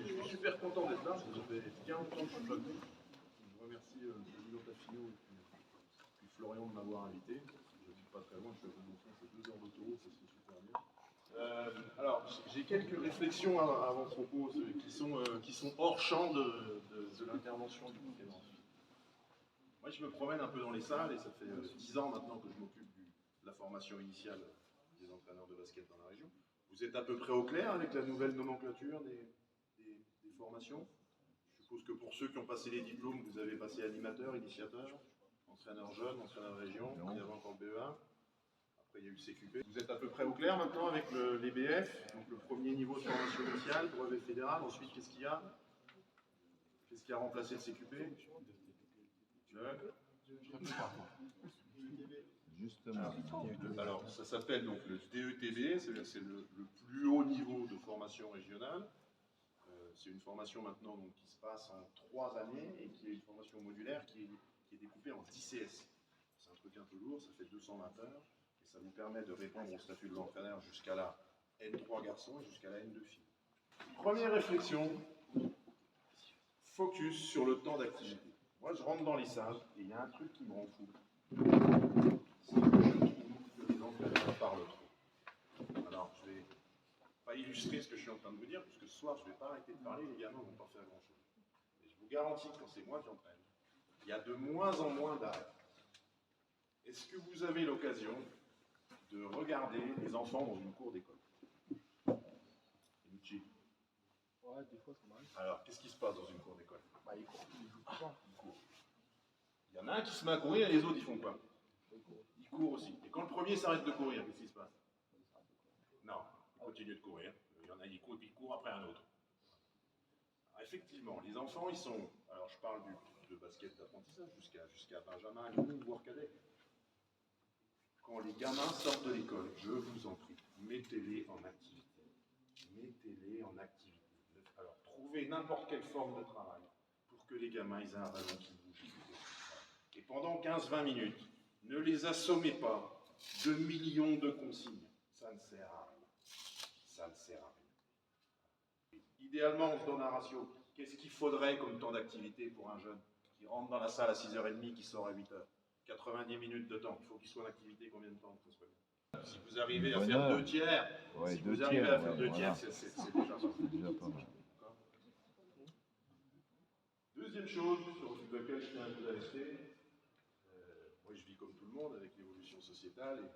suis super content d'être là, ça fait bien longtemps que je suis pas venu. Je remercie Camilo Tafino et puis Florian de m'avoir invité. Je ne suis pas très loin, je suis à Besançon, c'est 2 heures d'autoroute, ça c'est super bien. Alors, j'ai quelques réflexions à vos propos qui sont hors champ de l'intervention du conférence. Moi, je me promène un peu dans les salles et ça fait 10 ans maintenant que je m'occupe de la formation initiale des entraîneurs de basket dans la région. Vous êtes à peu près au clair avec la nouvelle nomenclature des formations? Je suppose que pour ceux qui ont passé les diplômes, vous avez passé animateur, initiateur, entraîneur jeune, entraîneur région, il y avait encore le BE1, après il y a eu le CQP. Vous êtes à peu près au clair maintenant avec l'EBF, donc le premier niveau de formation initiale, brevet fédéral. Ensuite, qu'est-ce qu'il y a? Qu'est-ce qui a remplacé le CQP? Justement. Alors, ça s'appelle donc le DETB, c'est le plus haut niveau de formation régionale. C'est une formation maintenant donc, qui se passe en 3 années et qui est une formation modulaire qui est découpée en 10 CS. C'est un truc un peu lourd, ça fait 220 heures et ça vous permet de répondre au statut de l'entraîneur jusqu'à la N3 garçons et jusqu'à la N2 filles. Première réflexion, focus sur le temps d'activité. Moi, je rentre dans les salles et il y a un truc qui me rend fou. C'est que je trouve que les entraîneurs parlent trop. Alors, je vais pas illustrer ce que je suis en train de vous dire, puisque ce soir, je ne vais pas arrêter de parler, les gamins ne vont pas faire grand-chose. Mais je vous garantis que quand c'est moi qui entraîne, il y a de moins en moins d'arrêts. Est-ce que vous avez l'occasion de regarder les enfants dans une cour d'école? Ouais, des fois ça m'arrive. Alors, qu'est-ce qui se passe dans une cour d'école? Bah, ils courent, ils jouent tout le temps. Ils courent. Il y en a un qui se met à courir et les autres, ils font quoi? Ils courent aussi. Et quand le premier s'arrête de courir, qu'est-ce qui se passe? Non, il continue de courir. Il y en a, il court et puis il court après un autre. Alors, effectivement, les enfants, ils sont... Alors, je parle de basket d'apprentissage jusqu'à Benjamin, voire cadet. Quand les gamins sortent de l'école, je vous en prie, mettez-les en activité. Mettez-les en activité. Alors, trouvez n'importe quelle forme de travail pour que les gamins aient un ballon qui bouge. Et pendant 15-20 minutes, ne les assommez pas de millions de consignes. Ça ne sert à rien. Ça ne sert à rien. Idéalement, on se donne un ratio. Qu'est-ce qu'il faudrait comme temps d'activité pour un jeune qui rentre dans la salle à 6h30, qui sort à 8h? 90 minutes de temps. Il faut qu'il soit en activité combien de temps? Si vous arrivez à faire 2 tiers, ouais, si vous arrivez à faire 2 tiers, voilà. c'est déjà pas mal. Deuxième chose sur laquelle je tiens à vous alerter, moi je vis comme tout le monde avec l'évolution sociétale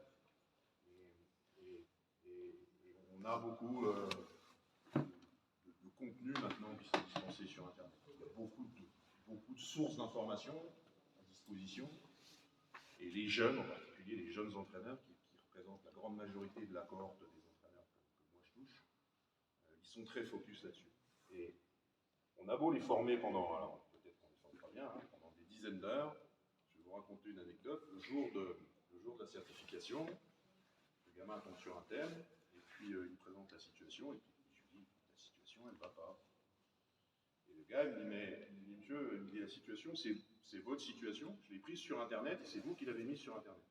et on a beaucoup de contenus maintenant qui sont dispensés sur Internet. Il y a beaucoup de sources d'informations à disposition et les jeunes, en particulier les jeunes entraîneurs qui représentent la grande majorité de la cohorte des entraîneurs que moi je touche, ils sont très focus là-dessus. Et on a beau les former pendant, alors peut-être qu'on les forme pas bien, hein, pendant des dizaines d'heures. Je vais vous raconter une anecdote. Le jour de la certification, le gamin tombe sur un thème, et puis il me présente la situation, et puis je lui dis, la situation, elle ne va pas. Et le gars, il me dit, mais monsieur, il me dit, la situation, c'est votre situation, je l'ai prise sur Internet, et c'est vous qui l'avez mise sur Internet.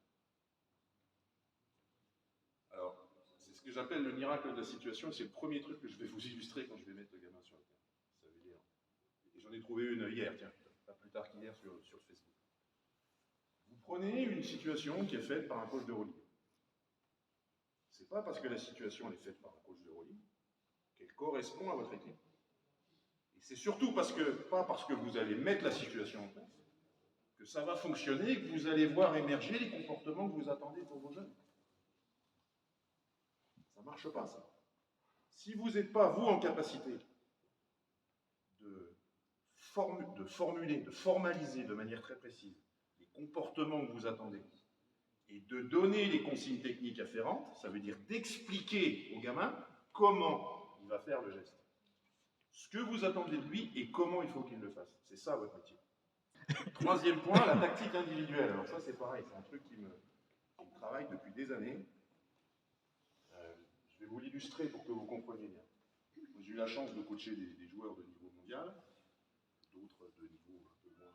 Alors, c'est ce que j'appelle le miracle de la situation, c'est le premier truc que je vais vous illustrer quand je vais mettre le gamin sur Internet. Ça veut dire... Et j'en ai trouvé une hier, tiens, pas plus tard qu'hier sur Facebook. Vous prenez une situation qui est faite par un coach de rowing. C'est pas parce que la situation elle est faite par un coach de rowing qu'elle correspond à votre équipe. Et c'est surtout pas parce que vous allez mettre la situation en place que ça va fonctionner et que vous allez voir émerger les comportements que vous attendez pour vos jeunes. Ça ne marche pas, ça. Si vous n'êtes pas, vous, en capacité de formuler, de formaliser de manière très précise les comportements que vous attendez et de donner les consignes techniques afférentes, ça veut dire d'expliquer au gamin comment il va faire le geste. Ce que vous attendez de lui et comment il faut qu'il le fasse. C'est ça votre métier. Troisième point, la tactique individuelle. Alors ça c'est pareil, c'est un truc qui me travaille depuis des années. Je vais vous l'illustrer pour que vous compreniez bien. J'ai eu la chance de coacher des joueurs de niveau mondial, d'autres de niveau un peu moins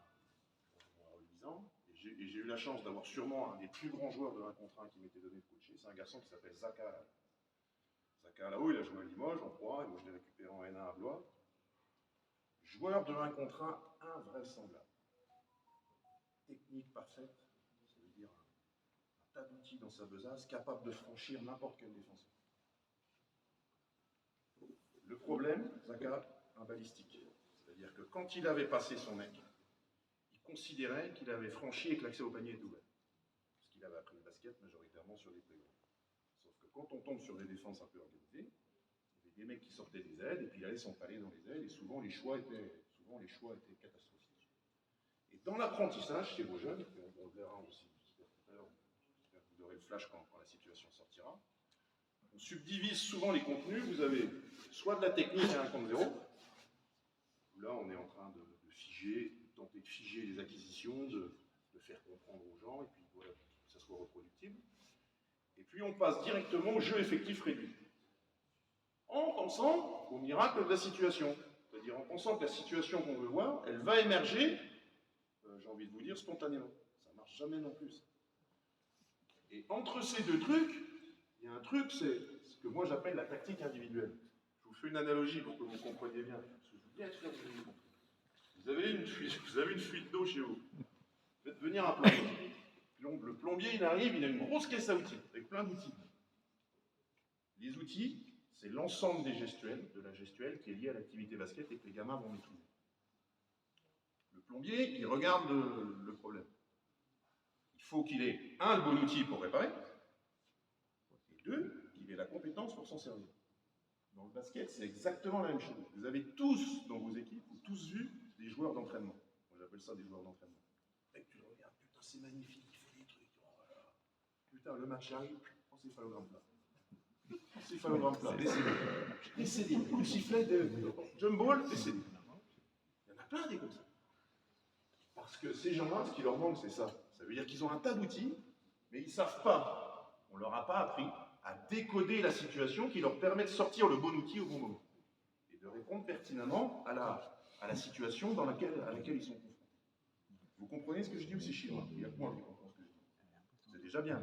reluisant. Et j'ai eu la chance d'avoir sûrement un des plus grands joueurs de 1 contre 1 qui m'était donné de coacher. C'est un garçon qui s'appelle Zaka Alao. Zaka Alao, il a joué à Limoges en 3, et moi je l'ai récupéré en N1 à Blois. Joueur de 1 contre 1 invraisemblable. Technique parfaite, ça veut dire un tas d'outils dans sa besace, capable de franchir n'importe quel défenseur. Le problème, Zaka, un balistique. C'est-à-dire que quand il avait passé son mec, il considérait qu'il avait franchi et que l'accès au panier était ouvert. Parce qu'il avait appris le basket majoritairement sur des playgrounds. Sauf que quand on tombe sur des défenses un peu organisées, il y avait des mecs qui sortaient des ailes et puis il allait s'empaler dans les ailes et souvent les choix étaient catastrophiques. Et dans l'apprentissage, chez vos jeunes, et on le verra aussi, j'espère tout à l'heure, j'espère que vous aurez le flash quand la situation sortira, on subdivise souvent les contenus. Vous avez soit de la technique à 1 contre 0, là on est en train de figer, de tenter de figer les acquisitions, de faire comprendre aux gens, et puis voilà, que ça soit reproductible. Et puis on passe directement au jeu effectif réduit, en pensant au miracle de la situation. C'est-à-dire en pensant que la situation qu'on veut voir, elle va émerger, j'ai envie de vous dire, spontanément. Ça ne marche jamais non plus. Et entre ces deux trucs, il y a un truc, c'est ce que moi j'appelle la tactique individuelle. Je vous fais une analogie pour que vous compreniez bien. Parce que je veux bien être sûr que vous comprenez. Vous avez une fuite d'eau chez vous. Vous faites venir un plombier. Le plombier, il arrive, il a une grosse caisse à outils, avec plein d'outils. Les outils, c'est l'ensemble des gestuels, de la gestuelle qui est liée à l'activité basket et que les gamins vont maîtriser. Le plombier, il regarde le problème. Il faut qu'il ait, un, le bon outil pour réparer, et deux, qu'il ait la compétence pour s'en servir. Dans le basket, c'est exactement la même chose. Vous avez tous, dans vos équipes, vous tous vu des joueurs d'entraînement. Moi, j'appelle ça des joueurs d'entraînement. Et tu le regardes, putain, c'est magnifique, il fait des trucs. Oh là là. Putain, le match arrive, encéphalogramme plat. Encéphalogramme plat, décédé. Coup de sifflet, jump ball, décédé. Il y en a plein des comme ça. Parce que ces gens-là, ce qui leur manque, c'est ça. Ça veut dire qu'ils ont un tas d'outils, mais ils ne savent pas. On ne leur a pas appris à décoder la situation qui leur permet de sortir le bon outil au bon moment. Et de répondre pertinemment à la situation à laquelle ils sont confrontés. Vous comprenez ce que je dis ou c'est chiant? Il y a que moi qui comprends ce que je dis. C'est déjà bien.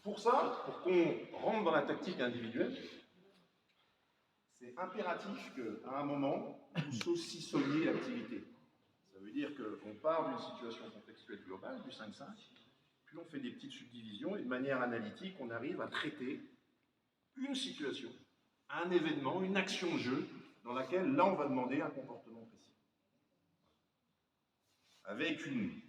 Pour ça, pour qu'on rentre dans la tactique individuelle, c'est impératif qu'à un moment, vous saucissonniez l'activité. Ça veut dire qu'on part d'une situation contextuelle globale, du 5-5, puis on fait des petites subdivisions et de manière analytique, on arrive à traiter une situation, un événement, une action-jeu, dans laquelle, là, on va demander un comportement précis. Avec une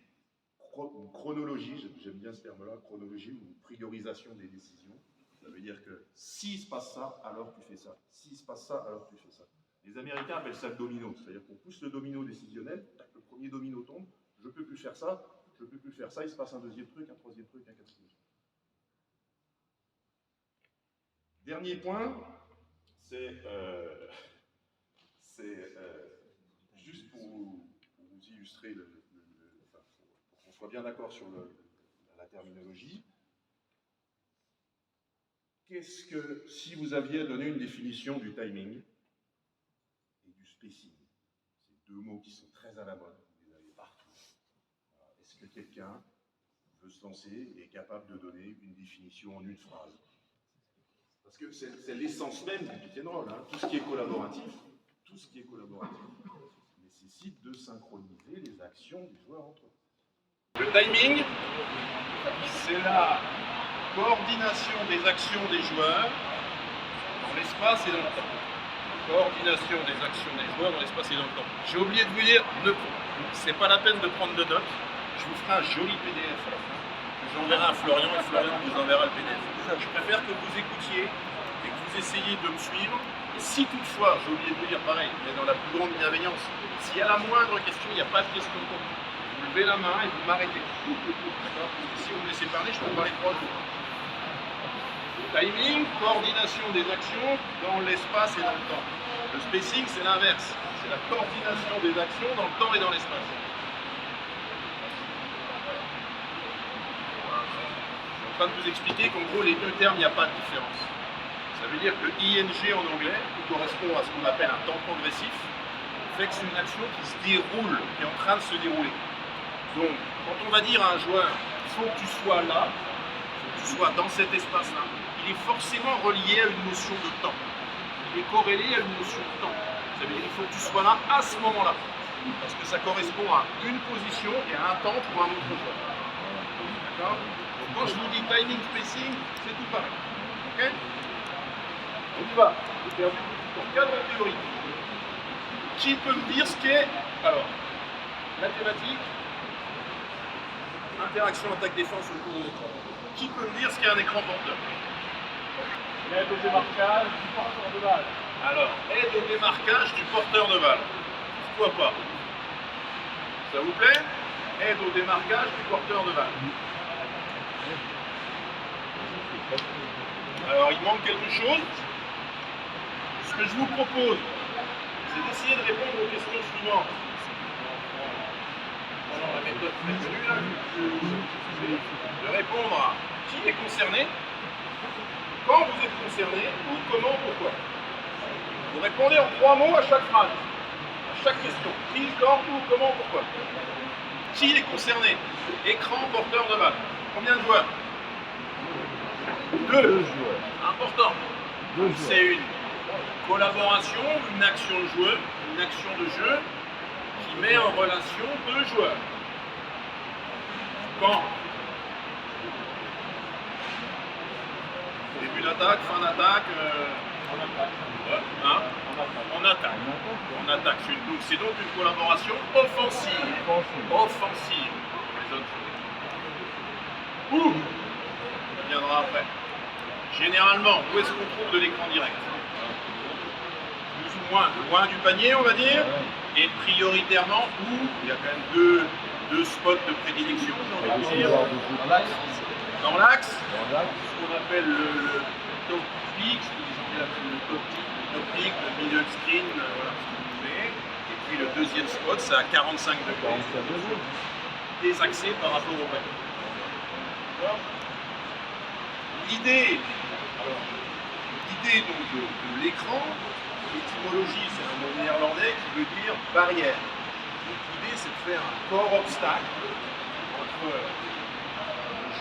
chronologie, j'aime bien ce terme-là, chronologie ou priorisation des décisions. Ça veut dire que s'il se passe ça, alors tu fais ça. S'il se passe ça, alors tu fais ça. Les Américains appellent ça le domino. C'est-à-dire qu'on pousse le domino décisionnel, tac, le premier domino tombe, je ne peux plus faire ça, je ne peux plus faire ça, il se passe un deuxième truc, un troisième truc, un quatrième truc. Dernier point, c'est juste pour vous illustrer, pour qu'on soit bien d'accord sur la terminologie. Qu'est-ce que, si vous aviez à donner une définition du timing et du spacing, c'est deux mots qui sont très à la mode, vous les avez partout. Est-ce que quelqu'un veut se lancer et est capable de donner une définition en une phrase? Parce que c'est l'essence même du pick and roll. Hein. Tout ce qui est collaboratif nécessite de synchroniser les actions des joueurs entre eux. Le timing, c'est la coordination des actions des joueurs dans l'espace et dans le temps. Coordination des actions des joueurs dans l'espace et dans le temps. J'ai oublié de vous dire, c'est pas la peine de prendre de notes. Je vous ferai un joli PDF à la fin. J'enverrai à Florian et Florian vous enverra le PDF. Je préfère que vous écoutiez et que vous essayiez de me suivre. Et si toutefois, j'ai oublié de vous dire pareil, mais dans la plus grande bienveillance, s'il y a la moindre question, il n'y a pas de question pour vous. Vous levez la main et vous m'arrêtez. D'accord? Si vous me laissez parler, je peux parler 3 jours. Timing, coordination des actions dans l'espace et dans le temps. Le spacing, c'est l'inverse. C'est la coordination des actions dans le temps et dans l'espace. Je suis en train de vous expliquer qu'en gros, les deux termes, il n'y a pas de différence. Ça veut dire que ING en anglais, qui correspond à ce qu'on appelle un temps progressif, fait que c'est une action qui se déroule, qui est en train de se dérouler. Donc, quand on va dire à un joueur, il faut que tu sois là, il faut que tu sois dans cet espace-là, il est forcément relié à une notion de temps. est corrélé à une notion de temps. Ça veut dire qu'il faut que tu sois là à ce moment-là. Parce que ça correspond à une position et à un temps pour un autre joueur. D'accord? Donc quand je vous dis timing spacing, c'est tout pareil. Ok? On y va. Donc cadre théorique. Qui peut me dire ce qu'est, alors, mathématiques, interaction attaque-défense autour de l'écran. Qui peut me dire ce qu'est un écran porteur? L'aide au démarquage du porteur de balle. Alors, aide au démarquage du porteur de balle. Pourquoi pas? Ça vous plaît? Aide au démarquage du porteur de balle. Alors, il manque quelque chose. Ce que je vous propose, c'est d'essayer de répondre aux questions suivantes. Prenons la méthode très connue, là, de répondre à qui est concerné, quand vous êtes concerné, où, comment, pourquoi. Vous répondez en 3 mots à chaque phrase, à chaque question. Qui, quand, où, comment, pourquoi. Qui est concerné? Écran, porteur de balle. Combien de joueurs? 2 joueurs. Important. C'est une collaboration, une action de jeu, une action de jeu qui met en relation 2 joueurs. Quand? Début d'attaque, fin d'attaque, hein? En attaque. En attaque. C'est donc une collaboration offensive. Offensive. Les autres. Où? Ça viendra après. Généralement, où est-ce qu'on trouve de l'écran direct? Plus ou moins loin du panier, on va dire. Et prioritairement, où? Il y a quand même deux spots de prédilection, j'ai envie de dire. Dans l'axe, ce qu'on appelle le top peak, ce que les Anglais appellent le top peak, le middle screen, voilà ce que vous voulez. Et puis le deuxième spot, c'est à 45 degrés, désaxé par rapport au panier. L'idée donc de l'écran, l'étymologie, c'est un mot néerlandais qui veut dire barrière. Donc l'idée, c'est de faire un corps obstacle entre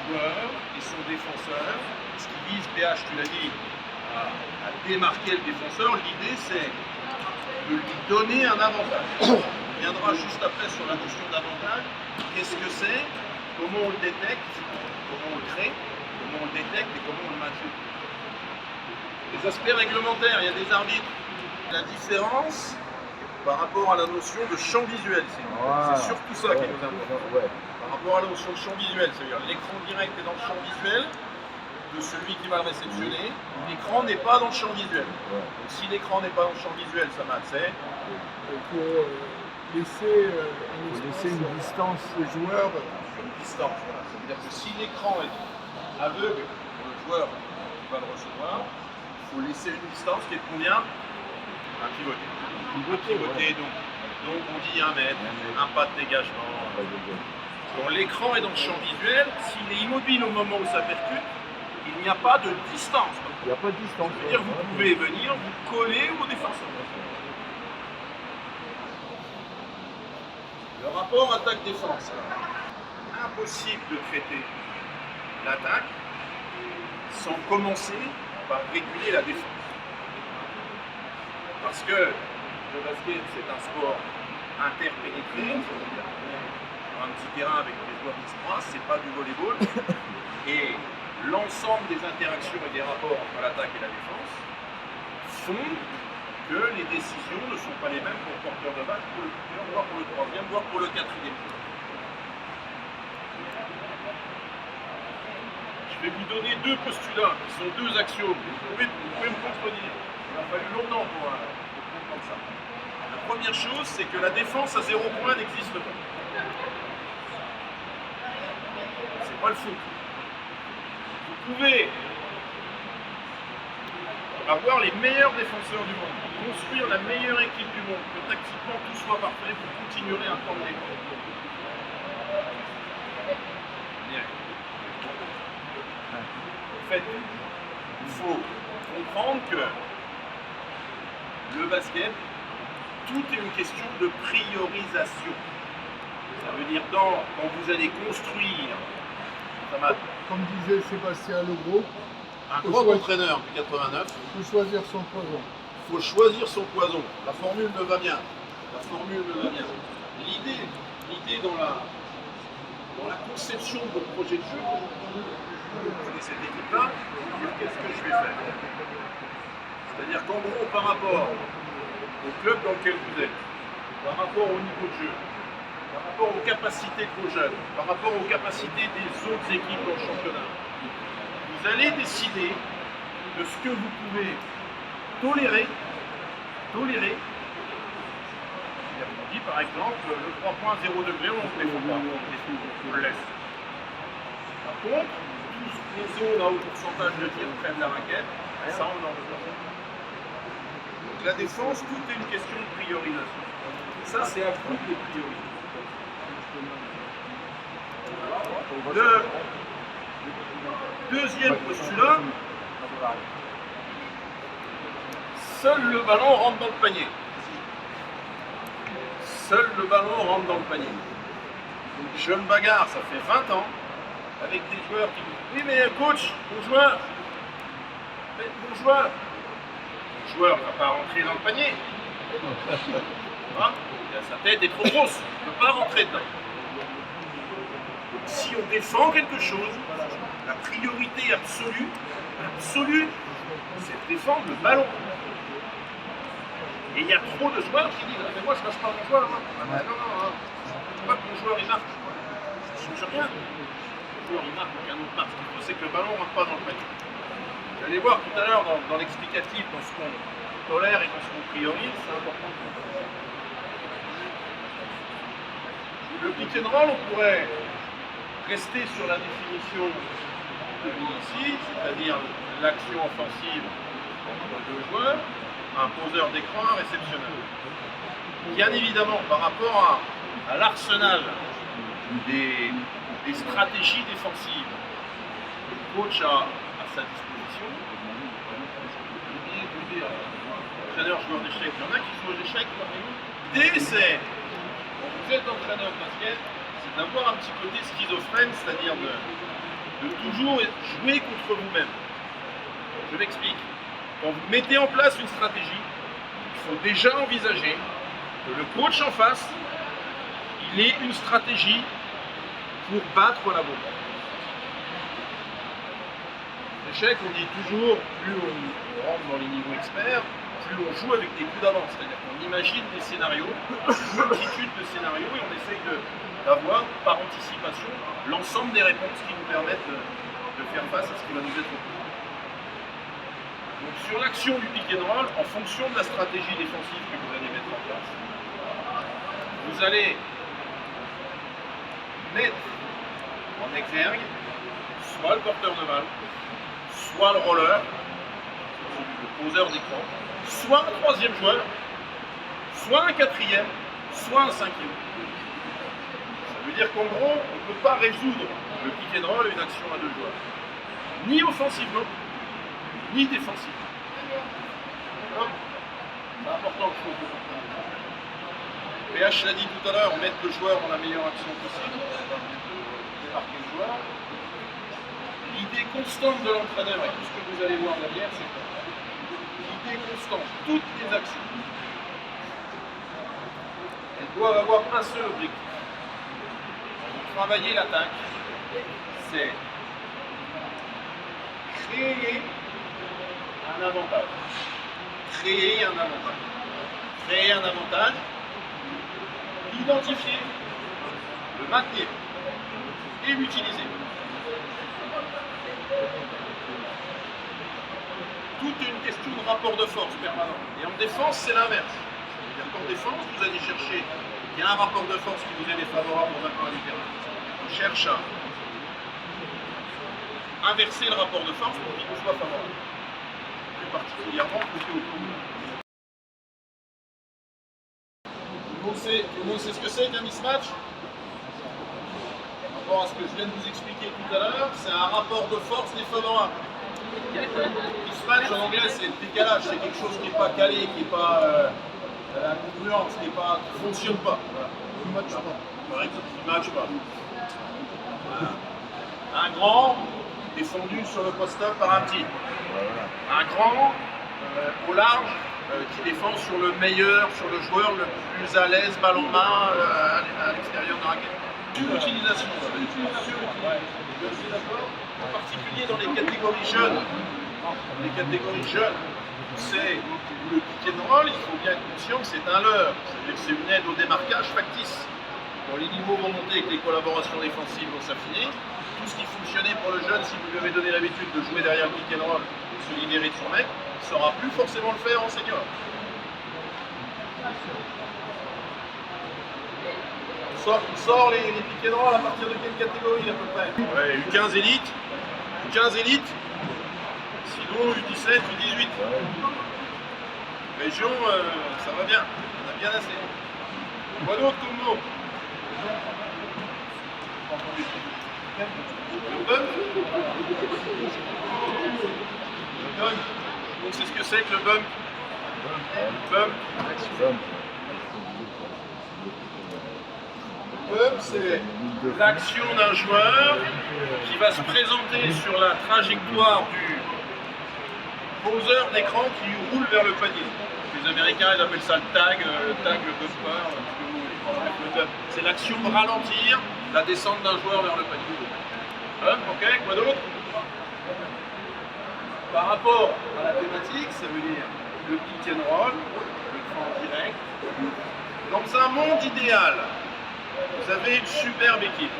joueur et son défenseur, ce qui vise, PH, tu l'as dit, à démarquer le défenseur. L'idée, c'est de lui donner un avantage. On viendra juste après sur la notion d'avantage. Qu'est-ce que c'est? Comment on le détecte? Comment on le crée? Comment on le détecte et comment on le maintient? Les aspects réglementaires, il y a des arbitres. La différence par rapport à la notion de champ visuel, c'est surtout ça qui nous importe. Par rapport à la notion de champ visuel, c'est-à-dire l'écran direct est dans le champ visuel de celui qui va le réceptionner, l'écran n'est pas dans le champ visuel. Donc si l'écran n'est pas dans le champ visuel, ça m'a c'est. Il faut laisser une distance aux joueurs. Une distance, voilà. Ça veut dire que si l'écran est aveugle pour le joueur qui va le recevoir, il faut laisser une distance qui est de combien? Un pivoté. Donc on dit 1 mètre, un pas de dégagement. Quand l'écran est dans le champ visuel, s'il est immobile au moment où ça percute, il n'y a pas de distance. Il n'y a pas de distance. Ça veut dire que vous pouvez venir vous coller au défenseur. Le rapport attaque-défense. Impossible de traiter l'attaque sans commencer par réguler la défense. Parce que le basket, c'est un sport interpénétré, c'est-à-dire sur un petit terrain avec des joueurs qui se croisent, c'est pas du volleyball. Et l'ensemble des interactions et des rapports entre l'attaque et la défense font que les décisions ne sont pas les mêmes pour le porteur de balle, pour le buteur, voire pour le troisième, voire pour le quatrième. Je vais vous donner 2 postulats, qui sont 2 axiomes. Vous pouvez me contredire. Il a fallu longtemps pour comprendre ça. La première chose, c'est que la défense à 0 point n'existe pas. C'est pas le foot. Vous pouvez avoir les meilleurs défenseurs du monde, construire la meilleure équipe du monde, que tactiquement tout soit parfait, vous continuerez à prendre les points. En fait, il faut comprendre que le basket, tout est une question de priorisation. Ça veut dire quand vous allez construire, Comme disait Sébastien Legros, un grand entraîneur du 89, il faut choisir son poison. Il faut choisir son poison. La formule me va bien. La formule me va bien. L'idée dans la conception de votre projet de jeu, vous prenez cette équipe-là, vous dire qu'est-ce que je vais faire. C'est-à-dire qu'en gros, par rapport au club dans lequel vous êtes, par rapport au niveau de jeu, par rapport aux capacités de vos jeunes, par rapport aux capacités des autres équipes dans le championnat, vous allez décider de ce que vous pouvez tolérer. On dit par exemple le 3 points 0 degré, on ne le défend pas, on le laisse. Par contre, toutes les zones à haut pourcentage de tir prennent la raquette, ça on en veut pas. Donc la défense, tout est une question de priorisation. Ça c'est à vous de prioriser. Le deuxième postulat, seul le ballon rentre dans le panier. Seul le ballon rentre dans le panier. Je me bagarre, ça fait 20 ans, avec des joueurs qui me disent « Oui mais coach, mon joueur, le joueur ne va pas rentrer dans le panier. Hein, sa tête est trop grosse, il ne peut pas rentrer dedans. Si on défend quelque chose, la priorité absolue, c'est de défendre le ballon. Et il y a trop de joueurs qui disent « Mais moi je lâche pas mon joueur. Ah ben non, hein. Je ne veux pas que mon joueur il marque. Ça ne change rien. Le joueur il marque, aucun autre marque. Ce qu'il faut, c'est que le ballon ne rentre pas dans le panier. Vous allez voir tout à l'heure dans l'explicatif, dans ce qu'on tolère et dans ce qu'on priorise, c'est important. Le pick and roll, on pourrait rester sur la définition de ici, c'est-à-dire l'action offensive entre deux joueurs, un poseur d'écran, un réceptionneur. Bien évidemment, par rapport à l'arsenal des stratégies défensives que le coach a à sa disposition, entraîneur, joueur d'échecs, il y en a qui jouent aux échecs. L'idée, c'est, quand vous êtes entraîneur de basket, c'est d'avoir un petit côté schizophrène, c'est-à-dire de toujours jouer contre vous-même. Je m'explique. Quand vous mettez en place une stratégie, il faut déjà envisager que le coach en face, il ait une stratégie pour battre la vôtre. L'échec, on dit toujours, plus on rentre dans les niveaux experts, plus on joue avec des coups d'avance. C'est-à-dire qu'on imagine des scénarios, une multitude de scénarios, et on essaye d'avoir, par anticipation, l'ensemble des réponses qui nous permettent de faire face à ce qui va nous être opposé. Donc sur l'action du pick and roll, en fonction de la stratégie défensive que vous allez mettre en place, vous allez mettre en exergue soit le porteur de balle, soit le roller, le poseur d'écran, soit un troisième joueur, soit un quatrième, soit un cinquième. Ça veut dire qu'en gros, on ne peut pas résoudre le pick and roll à une action à deux joueurs. Ni offensivement, ni défensivement. C'est important que vous compreniez. PH l'a dit tout à l'heure, mettre le joueur dans la meilleure action possible, démarquer le joueur. L'idée constante de l'entraîneur, et tout ce que vous allez voir derrière, c'est quoi? L'idée constante, toutes les actions, elles doivent avoir un seul objectif. Pour travailler l'attaque, c'est créer un avantage. Créer un avantage. Créer un avantage, l'identifier, le maintenir et l'utiliser. Tout est une question de rapport de force permanent. Et en défense, c'est l'inverse. C'est-à-dire qu'en défense, vous allez chercher, il y a un rapport de force qui vous est défavorable dans un coin du terrain. On cherche à inverser le rapport de force pour qu'il nous soit favorable. Plus particulièrement côté autour. Tout le monde sait ce que c'est qu'un mismatch? Par rapport à ce que je viens de vous expliquer tout à l'heure, c'est un rapport de force défavorable. Mismatch en anglais, c'est le décalage, c'est quelque chose qui n'est pas calé, qui n'est pas incongruence, qui ne fonctionne pas. Voilà. Par exemple, qui ne matche pas. Un grand défendu sur le post-up par un petit. Un grand au large qui défend sur le meilleur, sur le joueur le plus à l'aise, balle en main, à l'extérieur de la raquette. Sur-utilisation, en particulier dans les catégories jeunes. Les catégories jeunes, c'est le pick and roll, il faut bien être conscient que c'est un leurre. C'est-à-dire que c'est une aide au démarquage factice. Quand les niveaux vont monter et que les collaborations défensives vont s'affiner, tout ce qui fonctionnait pour le jeune, si vous lui avez donné l'habitude de jouer derrière le pick and roll, de se libérer de son mec, il ne saura plus forcément le faire en senior. On sort les pick and roll à partir de quelle catégorie à peu près? Ouais, U15 élite, U15 élite, sinon U17, U18. Région, ça va bien, on a bien assez. Quoi d'autre comme mot? Le bump. Le bump. Donc c'est ce que c'est que le bump. Bump. Le bump, c'est l'action d'un joueur qui va se présenter sur la trajectoire du poseur d'écran qui roule vers le panier. Les Américains ils appellent ça le tag, le bumper. C'est l'action de ralentir la descente d'un joueur vers le panier. Bump, ok, quoi d'autre? Par rapport à la thématique, ça veut dire le pick and roll, l'écran direct. Dans un monde idéal, vous avez une superbe équipe.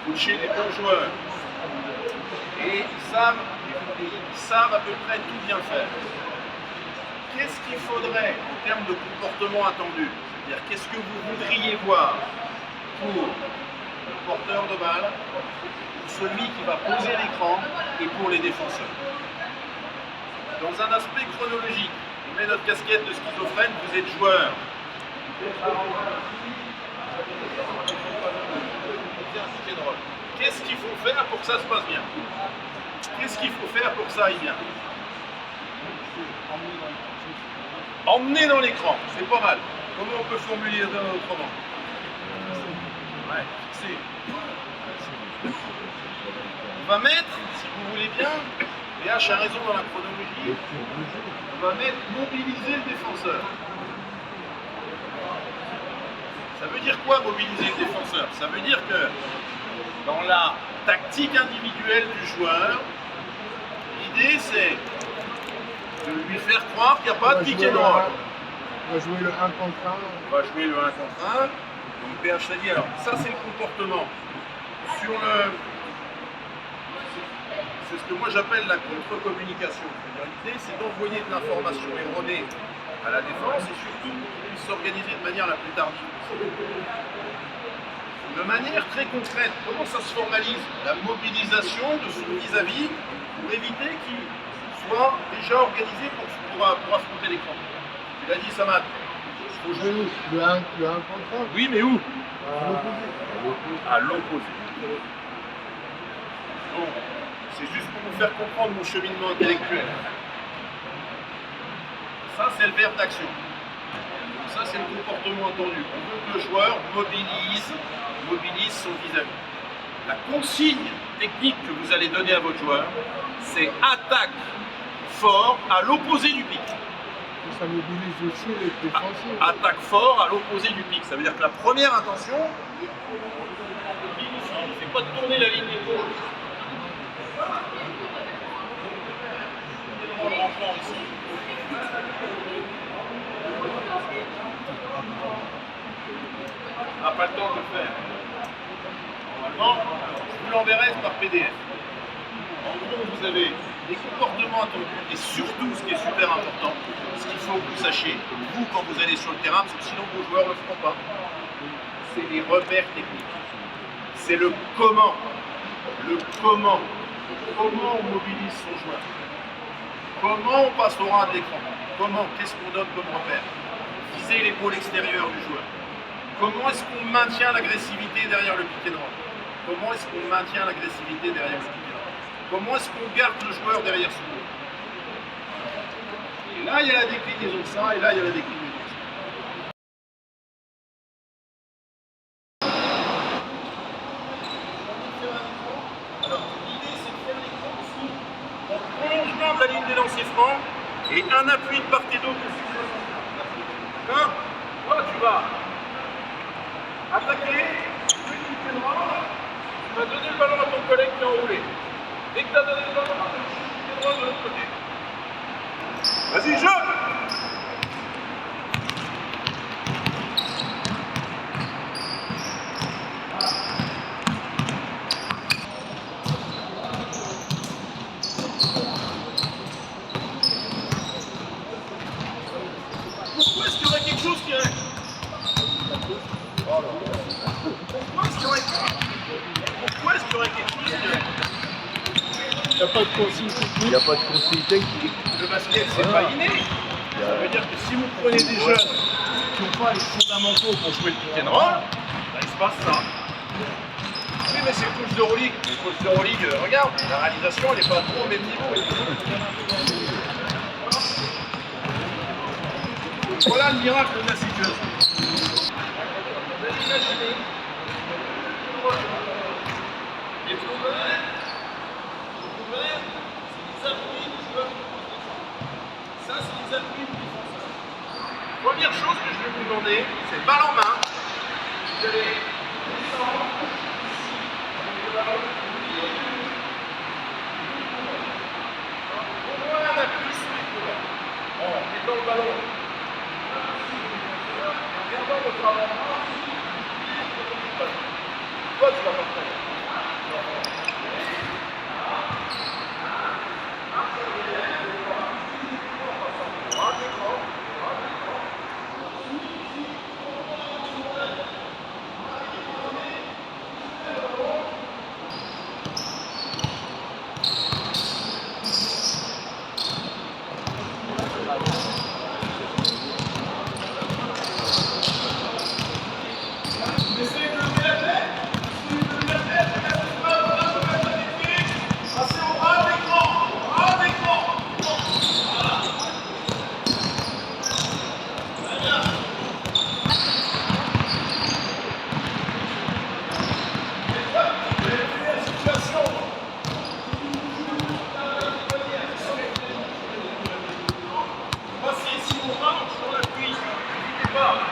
Vous chez des bons joueurs. Et ils savent à peu près tout bien faire. Qu'est-ce qu'il faudrait en termes de comportement attendu? C'est-à-dire, qu'est-ce que vous voudriez voir pour le porteur de balle, pour celui qui va poser l'écran et pour les défenseurs? Dans un aspect chronologique, on met notre casquette de schizophrène, vous êtes joueur. Qu'est-ce qu'il faut faire pour que ça se passe bien? Qu'est-ce qu'il faut faire pour que ça aille bien? Emmener dans l'écran, c'est pas mal. Comment on peut formuler ça autrement? Ouais, fixer. On va mettre, si vous voulez bien, PH a raison dans la chronologie, on va mettre mobiliser le défenseur. Ça veut dire quoi mobiliser le défenseur? Ça veut dire que dans la tactique individuelle du joueur, l'idée c'est de lui faire croire qu'il n'y a pas de pick and roll. On va jouer le 1 contre 1. On va jouer le 1 contre 1. Donc PH l'a dit, alors ça c'est le comportement. Sur le... C'est ce que moi j'appelle la contre-communication. L'idée c'est d'envoyer de l'information erronée à la défense et surtout de s'organiser de manière la plus tardive. De manière très concrète, comment ça se formalise? La mobilisation de son vis-à-vis pour éviter qu'il soit déjà organisé pour affronter l'écran. Tu l'as dit, Samad. Faut jouer le 1 contre 1. Oui, mais où? À À l'opposé. Donc, c'est juste pour vous faire comprendre mon cheminement intellectuel. Ça, c'est le verbe d'action. Ça, c'est le comportement attendu. On veut que le joueur mobilise son vis-à-vis. La consigne technique que vous allez donner à votre joueur, c'est attaque fort à l'opposé du pic. Ça mobilise aussi les défenseurs. Attaque fort à l'opposé du pic. Ça veut dire que la première intention, il ne fait pas tourner la ligne d'épaule. On le renfort ici. On n'a pas le temps de le faire. Normalement, je vous l'enverrai par PDF. En gros, vous avez des comportements attendus et surtout, ce qui est super important, ce qu'il faut que vous sachiez, vous, quand vous allez sur le terrain, parce que sinon vos joueurs ne le feront pas, c'est les repères techniques. C'est le comment. Le comment. Comment on mobilise son joueur. Comment on passe au ras de l'écran. Comment, qu'est-ce qu'on donne comme repère. Viser l'épaule extérieure du joueur. Comment est-ce qu'on maintient l'agressivité derrière le pick and roll? Comment est-ce qu'on maintient l'agressivité derrière le pick and roll? Comment est-ce qu'on garde le joueur derrière son dos? Et là, il y a la déclinaison de ça, et là, il y a la déclinaison de ça. Alors, l'idée, c'est de faire l'écran aussi dans le prolongement de la ligne des lancers francs Et un appui de part et d'autre de 6,60. Hein? Toi, tu vas attaquer, tu pied droit, tu vas donner le ballon à ton collègue qui est enroulé. Dès que tu as donné le ballon, tu pied droit de l'autre côté. Vas-y, jeu! Pourquoi est-ce qu'il y aurait quelque chose qui reste? Pourquoi est-ce qu'il y aurait quelque chose qui reste? Il n'y a pas de consigne Il n'y a pas de conseil technique. Le basket, c'est pas inné. Ça veut dire que si vous prenez des jeunes qui n'ont pas les fondamentaux pour jouer le pick and roll, bah, il se passe ça. Oui, mais c'est le coach d'Euroleague. Le coach d'Euroleague, regarde, la réalisation, elle n'est pas trop au même niveau. Voilà le miracle de la situation. Vous avez imaginé les problèmes, c'est les appuis du joueur qui pose les choses. Ça, c'est les appuis du défenseur. Première chose que je vais vous demander, c'est balle en main. Vous allez descendre ici, avec le ballon. Au moins un appui sous les couverts. En mettant le ballon. En regardant votre avant-bras. Toi, tu vas pas faire.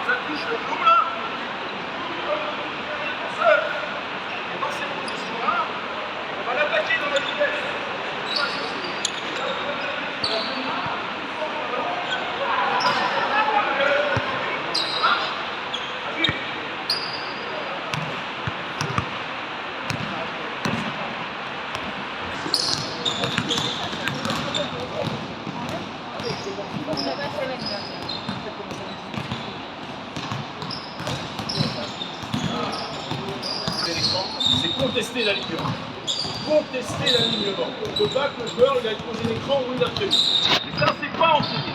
Ça touche le clou là. Seul. Et dans cette position-là, on va l'attaquer dans la vitesse. C'est contester l'alignement. Contester l'alignement. On ne peut pas que le joueur il aille poser l'écran où il a prévu. Et ça, c'est pas enseigné.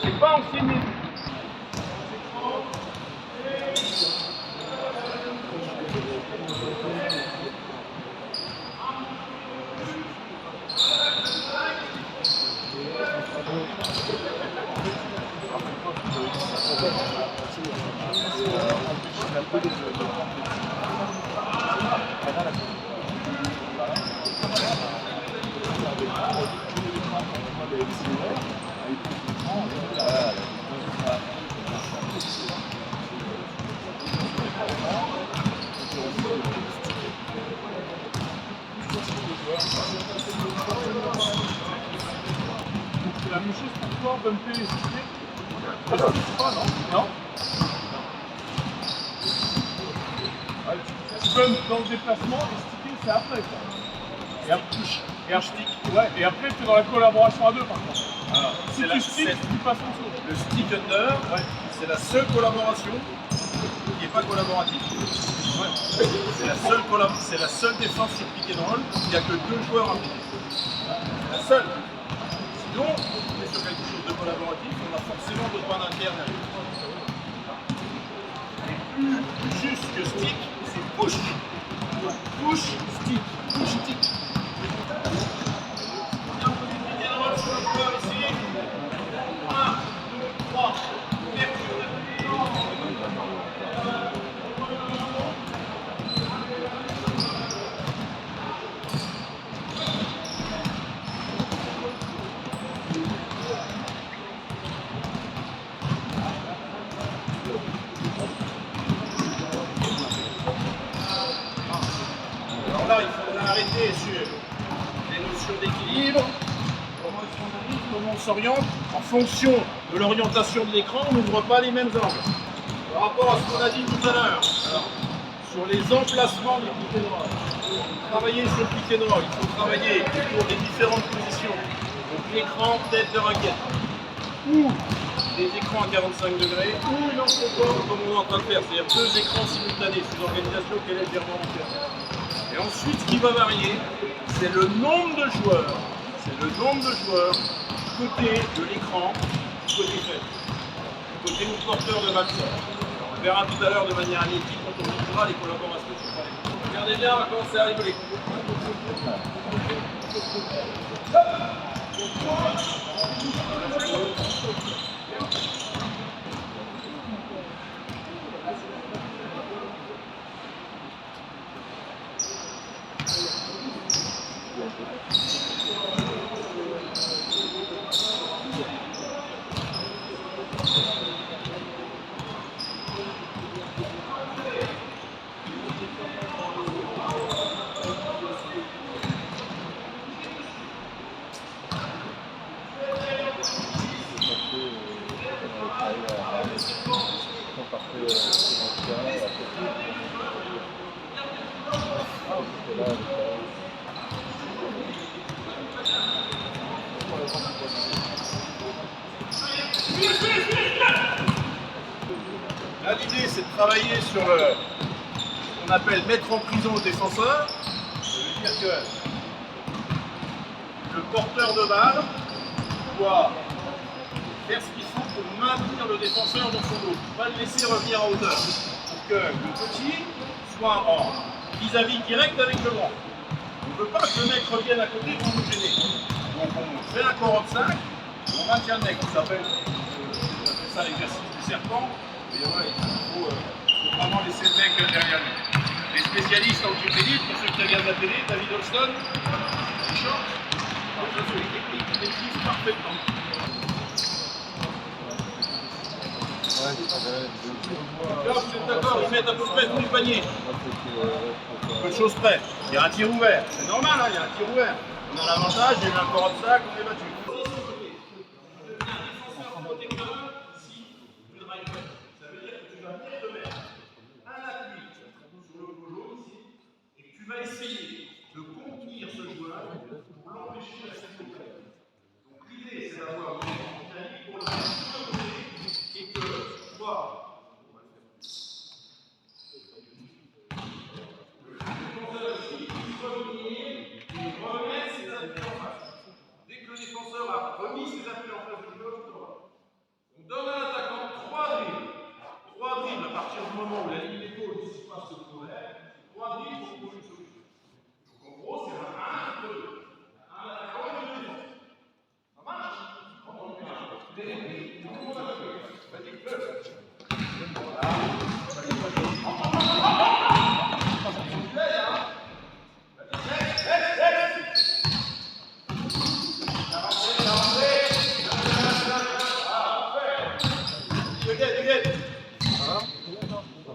C'est pas enseigné. C'est la même chose pour toi, bumper et sticker. C'est pas, non? Non? Ouais, tu bump dans le déplacement et sticker c'est après quoi. Et après, et après tu es dans la collaboration à deux par contre. Alors, Si tu stick, tu passes en dessous. le stick under, c'est la seule collaboration qui n'est pas collaborative. C'est la seule défense sur pick and roll, il n'y a que 2 joueurs impliqués. C'est la seule. Sinon, on est sur quelque chose de collaboratif, on a forcément besoin d'un tiers derrière. Et plus juste que stick, c'est push. Push, stick, push, stick. Bien posé pick and roll sur le joueur ici. 1, 2, 3. s'arrêter sur les notions d'équilibre, comment est-ce qu'on arrive, comment on s'oriente. En fonction de l'orientation de l'écran, on n'ouvre pas les mêmes angles. Par rapport à ce qu'on a dit tout à l'heure, sur les emplacements du pick and roll, pour travailler sur le pick and roll, il faut travailler autour des différentes positions. Donc l'écran, tête de raquette, ou des écrans à 45 degrés, ou une entrepôt comme on est en train de faire, c'est-à-dire 2 écrans simultanés, c'est une organisation qui est légèrement différente. Et ensuite, ce qui va varier, c'est le nombre de joueurs. C'est le nombre de joueurs côté de l'écran, côté fait, côté du porteur de vaccin. On le verra tout à l'heure de manière anémique quand on verra les collaborations qui sont faites. Regardez bien, on va commencer à rigoler. Là, l'idée, c'est de travailler sur ce qu'on appelle mettre en prison le défenseur. Ça veut dire que le porteur de balle doit faire ce qu'il faut pour maintenir le défenseur dans son dos, pas le laisser revenir en hauteur, pour que le petit soit en vis-à-vis direct avec le grand. On ne veut pas que le mec revienne à côté pour nous gêner. Donc on fait un corps de 5, on maintient le mec. Ça s'appelle ça l'exercice du serpent. Et ouais, il faut vraiment laisser le mec derrière lui. Les spécialistes en Wikipédia, pour ceux qui regardent la télé, David Holston, Short, ça c'est les techniques qui maîtrisent parfaitement. Là, vous êtes d'accord, ils mettent à peu près tous les paniers. Peu de choses près. Il y a un tir ouvert. C'est normal, hein, il y a un tir ouvert. On a l'avantage, il y a eu un corps de sac, on est battu. Tu vas essayer de contenir ce joueur pour l'empêcher de s'accélérer. Donc l'idée, c'est d'avoir une dynamique pour le mettre et que toi, le défenseur ici puisse revenir et remettre ses appuis en face. Dès que le défenseur a remis ses appuis en face du joueur, on donne à l'attaquant 3 dribbles. 3 dribbles à partir du moment où la ligne d'épaule ici passe le couvert. 3 dribbles pour trouver une solution. Donc en gros, c'est un 1, 2. Un attaquant et 2 défenseurs. Ça marche? Tout le monde a fait.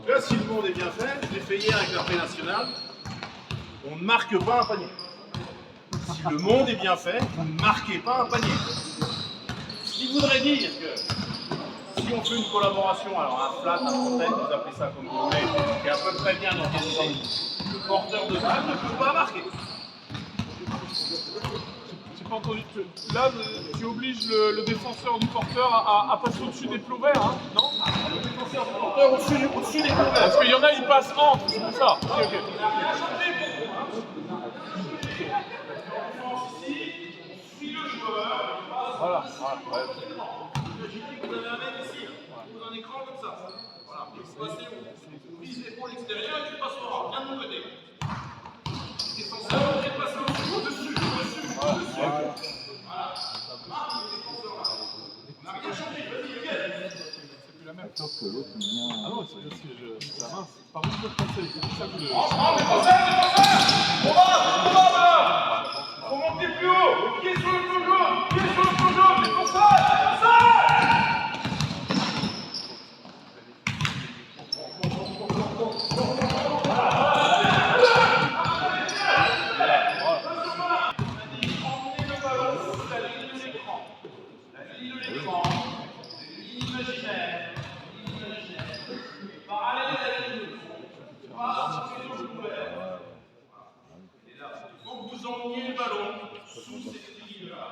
Là, si le monde est bien fait, je l'ai fait hier avec la pré-nationale, on ne marque pas un panier. Si le monde est bien fait, vous ne marquez pas un panier. Ce qui voudrait dire que si on fait une collaboration, alors un flat, un fontaine, vous appelez ça comme vous voulez, qui est à peu près bien organisé, le porteur de balle ne peut pas marquer. J'ai pas entendu. Là, tu obliges le défenseur du porteur à passer au-dessus des plots verts, hein, non? Le défenseur du porteur au-dessus des couverts. Parce qu'il y en a, ils passent entre, c'est pour ça. Ok, ok. Voilà. Ouais. Vous avez un mec ici, vous avez un écran comme ça. Voilà, vous passez, vous visez l'épaule extérieure et tu passes au rang, bien de mon côté. Le défenseur, vous faites passer au-dessus. Voilà. Marque le défenseur là. On n'a rien changé, vas-y, regarde. C'est plus la même. Sauf que l'autre, il vient. Ah non, c'est parce que c'est la main. Par contre, je peux passer. C'est pour ça que je. Défenseur! On va là! Faut monter plus haut! Pied sur le feu jaune! Pied sur le feu jaune! Défenseur! l'écran, imaginaire, parallèle à la ligne de fond, pas sur les dos ouverts. Et là, il faut que vous emmeniez le ballon sous cette ligne-là.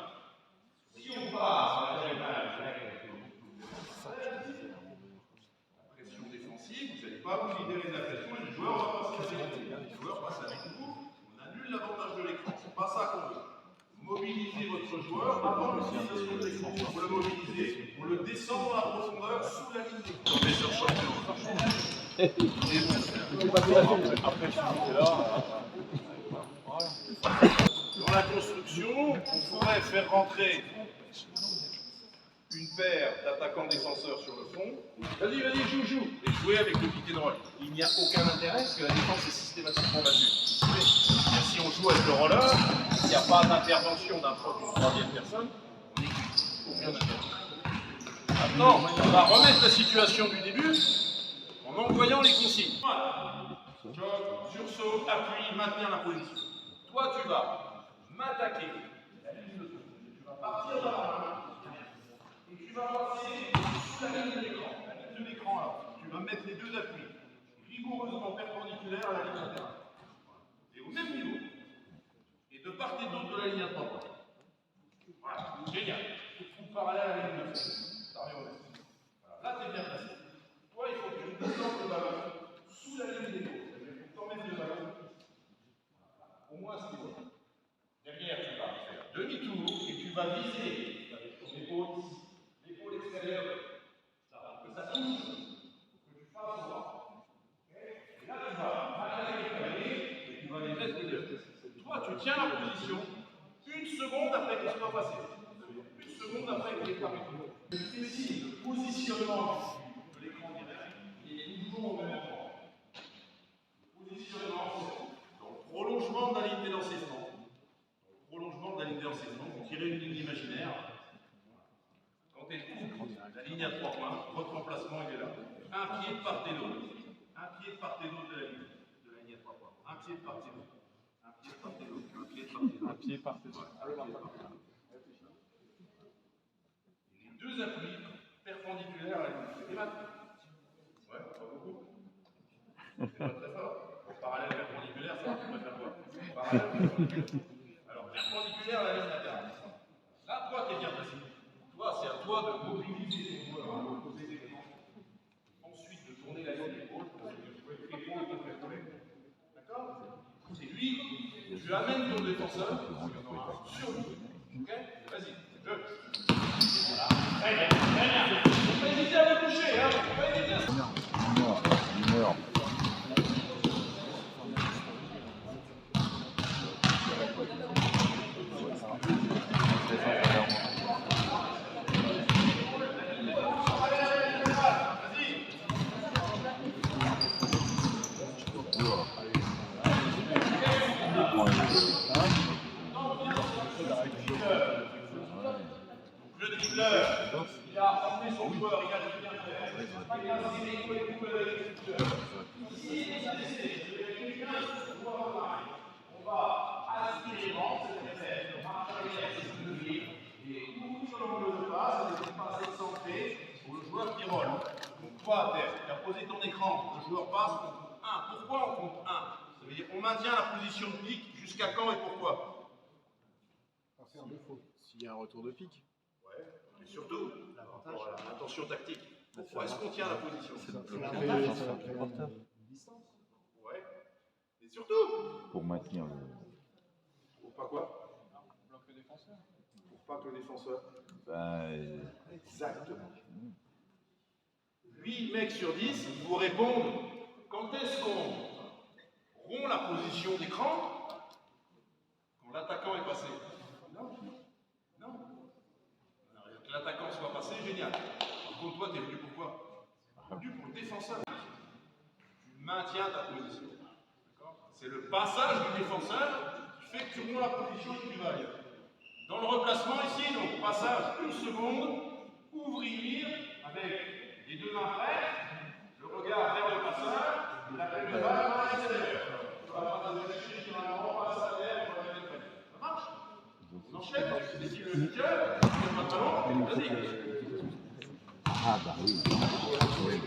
Si on part sur la diagonale, pression défensive, vous n'allez pas vous libérer de la pression et le joueur va passer avec vous. Le joueur passe avec vous, on annule l'avantage de l'écran. C'est pas ça qu'on veut. Mobilisez votre joueur avant l'utilisation de l'écran. Vous le mobilisez, on le descend dans la profondeur sous la ligne d'écran. Professeur champion. Dans la construction, on pourrait faire rentrer une paire d'attaquants-défenseurs sur le fond. Vas-y, joue. Et jouer avec le pick and roll. Il n'y a aucun intérêt parce que la défense est systématiquement battue. Et si on joue avec le roller, il n'y a pas d'intervention d'une troisième personne. On est aucun intérêt. Maintenant, on va remettre la situation du début en envoyant les consignes. Jog, sursaut, appui, maintenir la position. Toi, tu vas m'attaquer. Tu vas partir de là. Et tu vas passer sous la ligne de l'écran. La ligne de l'écran, là. Tu vas mettre les deux appuis rigoureusement perpendiculaires à la ligne latérale. Et au même niveau. Et de part et d'autre de la ligne à 3 points. Voilà, génial. Tout parallèle à la ligne de fond. Ça revient au même. Voilà. Là, tu es bien placé. Toi, il faut que tu descendes le ballon sous la ligne des gauches. Il faut que tu emmènes le ballon. Au moins à ce niveau-là. Derrière, tu vas faire demi-tour et tu vas viser avec ton l'épaule extérieure. Que ça touche, que tu fasses droit. Et là, tu vas malgré les cavaliers et tu vas les mettre de deux. Toi, tu tiens la position une seconde après qu'il soit passé. Une seconde après qu'il ait terminé. Ici, le positionnement de l'écran direct est toujours au même endroit. Le positionnement, c'est dans le prolongement de la ligne d'élancement. Prolongement de la ligne d'enseignement, vous tirez une ligne imaginaire. Quand elle coupe la ligne à 3 points, votre emplacement il est là. Un pied de part et d'autre. Un pied de part et d'autre de la ligne à 3 points. Un pied de part et d'autre. Un pied de part et d'autre. Un pied de part et d'autre. Un pied de part et d'autre. Les deux appuis perpendiculaires à la ligne. Et maintenant. Ouais, pas beaucoup. C'est pas très fort. Parallèle perpendiculaire, ça va faire quoi? Parallèle perpendiculaire. Perpendiculaire à la ligne latérale. Là, toi, tu es bien placé. Toi, c'est à toi de mobiliser ton joueur à l'opposé des éléments. Ensuite, de tourner la ligne d'épaule pour jouer épaule contre épaule. D'accord? C'est lui, tu amènes ton défenseur, il y en aura un sur lui. Ok? Vas-y, jeu. Voilà. Très bien, très bien. Faut pas hésiter à le toucher, hein? Faut pas hésiter à se... Une heure. Le dribbleur, il a emmené son joueur, il a le bien faire. Il a lancé les coups et coups avec le dribbleur. Ici, il est laissé, on va aspirer vent, c'est-à-dire marche arrière, c'est le pied, et tout sur l'angle de passe, c'est une passe excentrée pour le joueur qui roule. Donc toi, à terre, tu as posé ton écran, le joueur passe, on compte 1. Pourquoi on compte 1? Ça veut dire qu'on maintient la position de pique jusqu'à quand et pourquoi? S'il y a un retour de pique. Ouais, mais surtout, attention tactique. Pourquoi est-ce qu'on tient la position? Ouais. Et surtout, Pour maintenir le. pour pas quoi? Bloque le défenseur. Pour pas que le défenseur. Exactement. 8 mecs sur 10 vous répondent quand est-ce qu'on rompt la position d'écran? Quand l'attaquant est passé. Non. Que l'attaquant soit passé, génial. Par contre, toi, tu es venu pour quoi? Tu es venu pour le défenseur. Tu maintiens ta position. C'est le passage du défenseur qui fait que tu romps la position et que tu vas ailleurs. Dans le replacement ici, donc passage 1 seconde, ouvrir avec les deux mains prêtes, le regard vers le passage, la balle à l'extérieur. Tu vas pas te lâcher généralement, passe à terre, on va mettre. Ça marche? On enchaîne, et si le cœur, il n'y a pas de ballon, vas-y. Ah bah oui. Oui.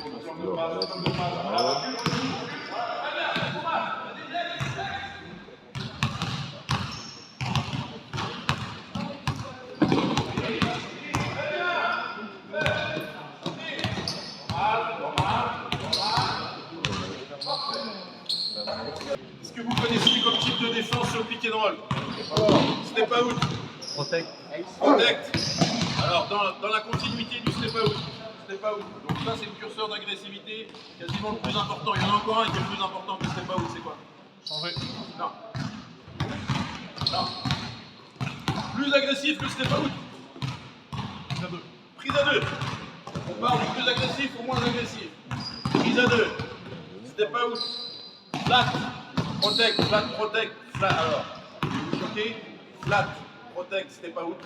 Est-ce que vous connaissez comme type de défense sur le pick and roll? Step out. Protect. Protect. Alors, dans la continuité du step out. Step out. Donc ça, c'est le curseur d'agressivité quasiment le plus important. Il y en a encore un qui est le plus important que le step out. C'est quoi? Changer. Non. Non. Plus agressif que le step out. Prise à 2. Prise à 2. On part du plus agressif au moins agressif. Prise à 2. Step out. Flat. Protect. Flat. Protect. Flat. Alors, je vais vous choquer. Flat. Protect. Step out.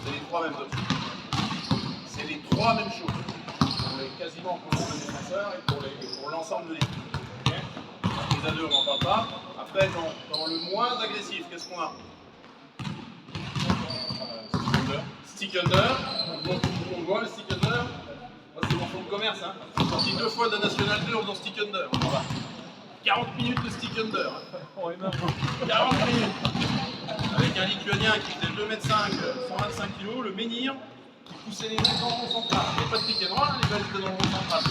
C'est les trois mêmes options. C'est les trois mêmes choses. Quasiment pour le défenseur et pour l'ensemble de l'équipe. Okay. Prise à 2, on n'en parle pas. Après, dans le moins agressif, qu'est-ce qu'on a? Stick under. On voit le stick under. Moi, c'est mon fonds de commerce. Hein. Je suis sorti 2 fois de la National 2 en faisant stick under. Voilà. 40 minutes de stick under. 40 minutes. Avec un Lituanien qui faisait 2,5 m, 125 kg, le menhir, qui poussait les mecs dans le rond central. Il n'y avait pas de pick and roll, les balles étaient dans le rond central.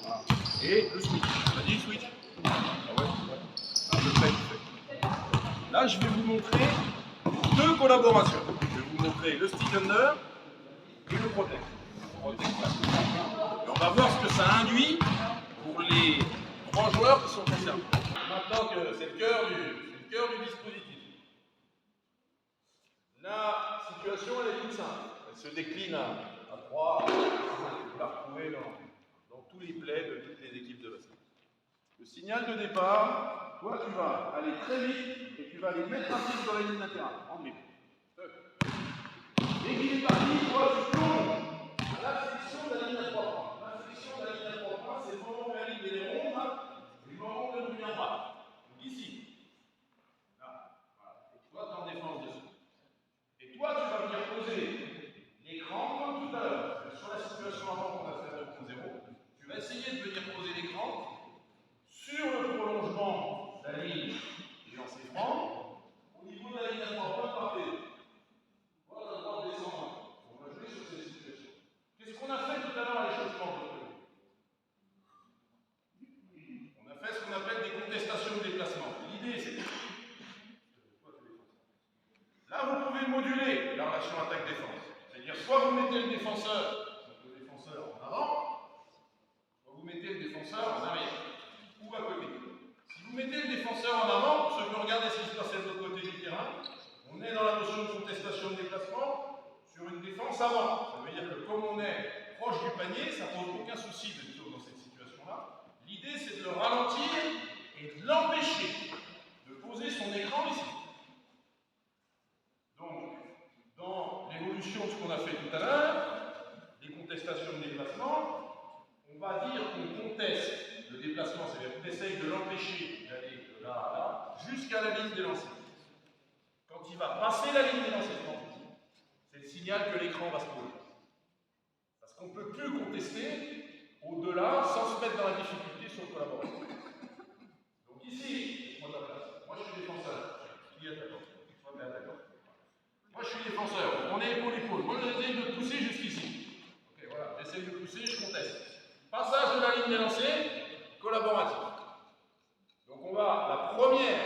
Voilà. Et le switch. On a dit le switch. Ah ouais. Ah, je le fais. Là, je vais vous montrer 2 collaborations. Je vais vous montrer le stick under et le protect. Et on va voir ce que ça induit pour les 3 joueurs qui sont concernés. Maintenant que c'est le cœur du dispositif. La situation, elle est toute simple. Elle se décline à 3. Vous la retrouvez dans tous les plays de toutes les équipes de basket. Le signal de départ, toi, tu vas aller très vite et tu vas aller mettre un pied sur la ligne latérale. En dribble. Dès qu'il est parti, toi, tu plonges à la flexion de la ligne à 3 points. La flexion de la ligne à 3 points, c'est le moment où la ligne est ronde et le moment où elle devient droite. Donc ici. Là. Voilà. Et toi, tu es en défense dessus. Et toi, tu vas venir poser l'écran comme tout à l'heure. Sur la situation avant qu'on a fait 2.0, tu vas essayer de venir poser l'écran sur le prolongement de la ligne des lancers francs au niveau de la ligne à 3 points par P2. Voilà, on va descendre. On va jouer sur ces situations. Qu'est-ce qu'on a fait tout à l'heure à l'échauffement de l'autre côté? On a fait ce qu'on appelle des contestations de déplacement. L'idée, c'est là, vous pouvez moduler la relation attaque-défense. C'est-à-dire, soit vous mettez le défenseur en avant, soit vous mettez le défenseur en arrière, ou à côté. Si vous mettez le défenseur en avant, ceux qui regardent ce qui se passe de l'autre côté du terrain, on est dans la notion de contestation de déplacement sur une défense avant. Ça veut dire que comme on est proche du panier, ça ne pose aucun souci dans cette situation-là. L'idée, c'est de le ralentir et de l'empêcher de poser son écran ici. Donc, dans l'évolution de ce qu'on a fait tout à l'heure, les contestations de déplacement, on va dire qu'on conteste le déplacement, c'est-à-dire qu'on essaye de l'empêcher d'aller de là à là, jusqu'à la ligne des lancers. Quand il va passer la ligne des lancers, c'est le signal que l'écran va se poser. Parce qu'on ne peut plus contester au-delà sans se mettre dans la difficulté sur le collaborateur. Donc ici, je prends ta place. Moi, je suis défenseur. Qui est attaquant? Toi, tu es attaquant. Moi, je suis défenseur. On est épaule-épaule. Moi, j'essaie de pousser jusqu'ici. Ok, voilà. J'essaie de pousser, je conteste. Passage de la ligne des lancers, collaboratif. Donc, on va, la première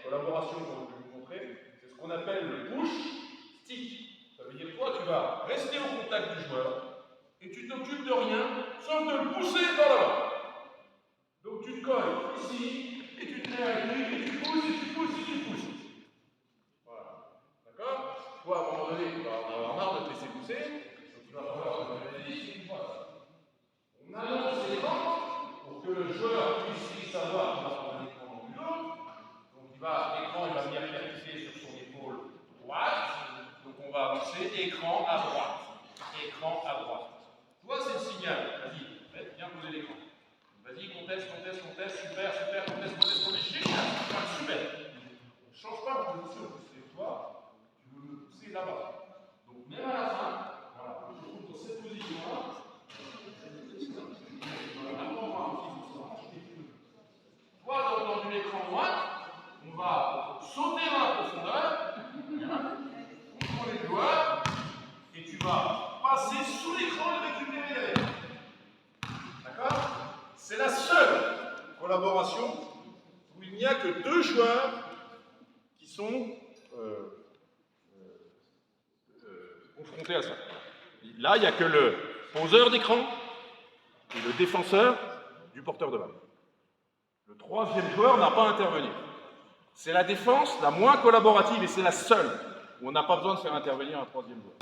collaboration que je vais vous montrer, c'est ce qu'on appelle le push-stick. Ça veut dire, toi, tu vas rester au contact du joueur et tu t'occupes de rien, sauf de le pousser dans la main. Donc, tu te colles ici et tu te mets avec lui et tu pousses et tu pousses et tu pousses. Voilà. D'accord? Toi, à un moment donné, tu vas en avoir marre de te laisser pousser, donc tu vas falloir te donner ici une fois. On annonce les rangs pour que le joueur puisse savoir qu'il va prendre un écran dans l'autre. Donc l'écran il va venir percuter sur son épaule droite. Donc on va avancer écran à droite. Écran à droite. Toi, c'est le signal. Vas-y, viens poser l'écran. Vas-y, conteste, super, conteste. Génial, super. Ne change pas la position. C'est toi, tu veux le pousser là-bas. Donc même à la fin, voilà, je trouve dans cette position-là, passer sous l'écran et récupérer derrière. D'accord? C'est la seule collaboration où il n'y a que deux joueurs qui sont confrontés à ça. Là, il n'y a que le poseur d'écran et le défenseur du porteur de balle. Le troisième joueur n'a pas à intervenir. C'est la défense la moins collaborative et c'est la seule où on n'a pas besoin de faire intervenir un troisième joueur.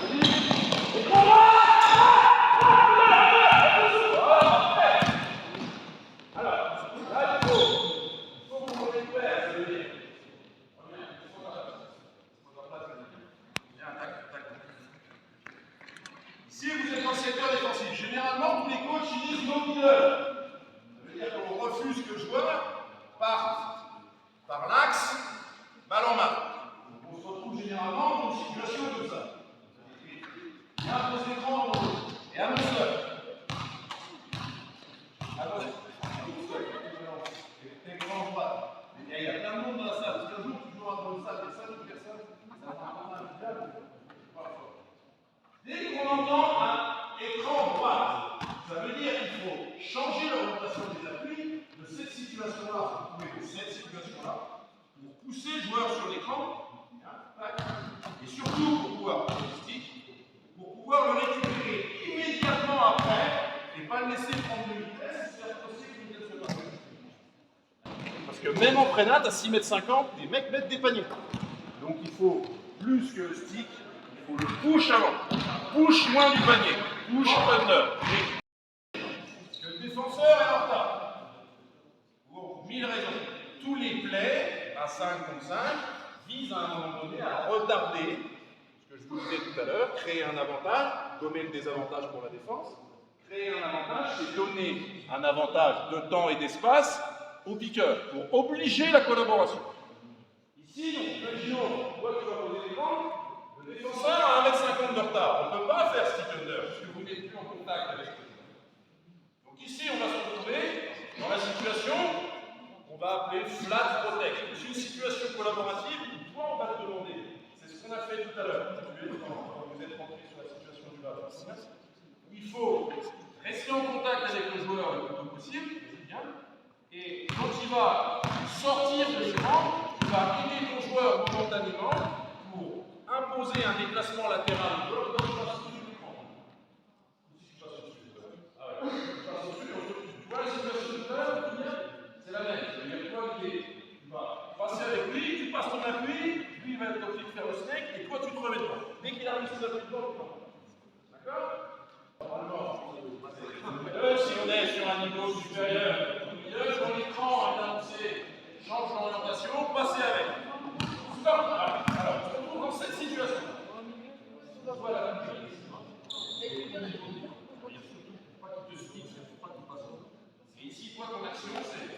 Alors, là, il faut qu'on récupère, ça veut dire. Ici, vous êtes en secteur défensif. Généralement, tous les coachs disent no middle. Ça veut dire qu'on refuse que le joueur parte par l'axe, balle en main. Donc on se retrouve généralement dans une situation comme ça. Il y a un pose d'écran et un seul. Attendez. Écran droit. Il y a plein de monde dans la salle. Si un jour tu joues dans une salle, il y a 5 personnes, ça va prendre un diable. Dès qu'on entend un écran droit, ça veut dire qu'il faut changer l'orientation des appuis de cette situation-là, de cette situation-là, pour pousser le joueur sur l'écran, et surtout pour pouvoir pour pouvoir le récupérer immédiatement après, et pas le laisser prendre de vitesse, et faire passer une vitesse de passe. Parce que même en prénate, à 6,50 m, les mecs mettent des paniers. Donc il faut plus que le stick, il faut le push avant. Push moins du panier. Push under. Parce que le défenseur est en retard. Pour 1000 raisons. Tous les plays à 5 contre 5 visent à un moment donné à retarder, ce que je vous disais tout à l'heure, créer un avantage, gommer le désavantage pour la défense. Créer un avantage, c'est donner un avantage de temps et d'espace au piqueur pour obliger la collaboration. Ici, donc, imaginons, toi tu vas poser l'écran. Le défenseur a 1,50 m de retard. On ne peut pas faire stick under puisque vous n'êtes plus en contact avec le défenseur. Donc ici, on va se retrouver dans la situation qu'on va appeler flat protect. C'est une situation collaborative où toi, on va te demander. C'est ce qu'on a fait tout à l'heure. Quand vous êtes rentré sur la situation du bas, où il faut rester en contact avec le joueur le plus tôt possible, c'est bien. Et quand il va sortir de l'écran, tu vas aider ton joueur momentanément pour imposer un déplacement latéral. C'est la même. C'est-à-dire que toi, tu vas passer avec lui, tu passes ton appui, lui il va être obligé de faire le snake, et toi tu te remets devant. Dès qu'il arrive sur sa petite porte, d'accord? Si on est sur un niveau supérieur, quand l'écran est annoncé, change l'orientation, passez avec. Stop. Alors, on se retrouve dans cette situation. Voilà. Et ici, toi, ton action, c'est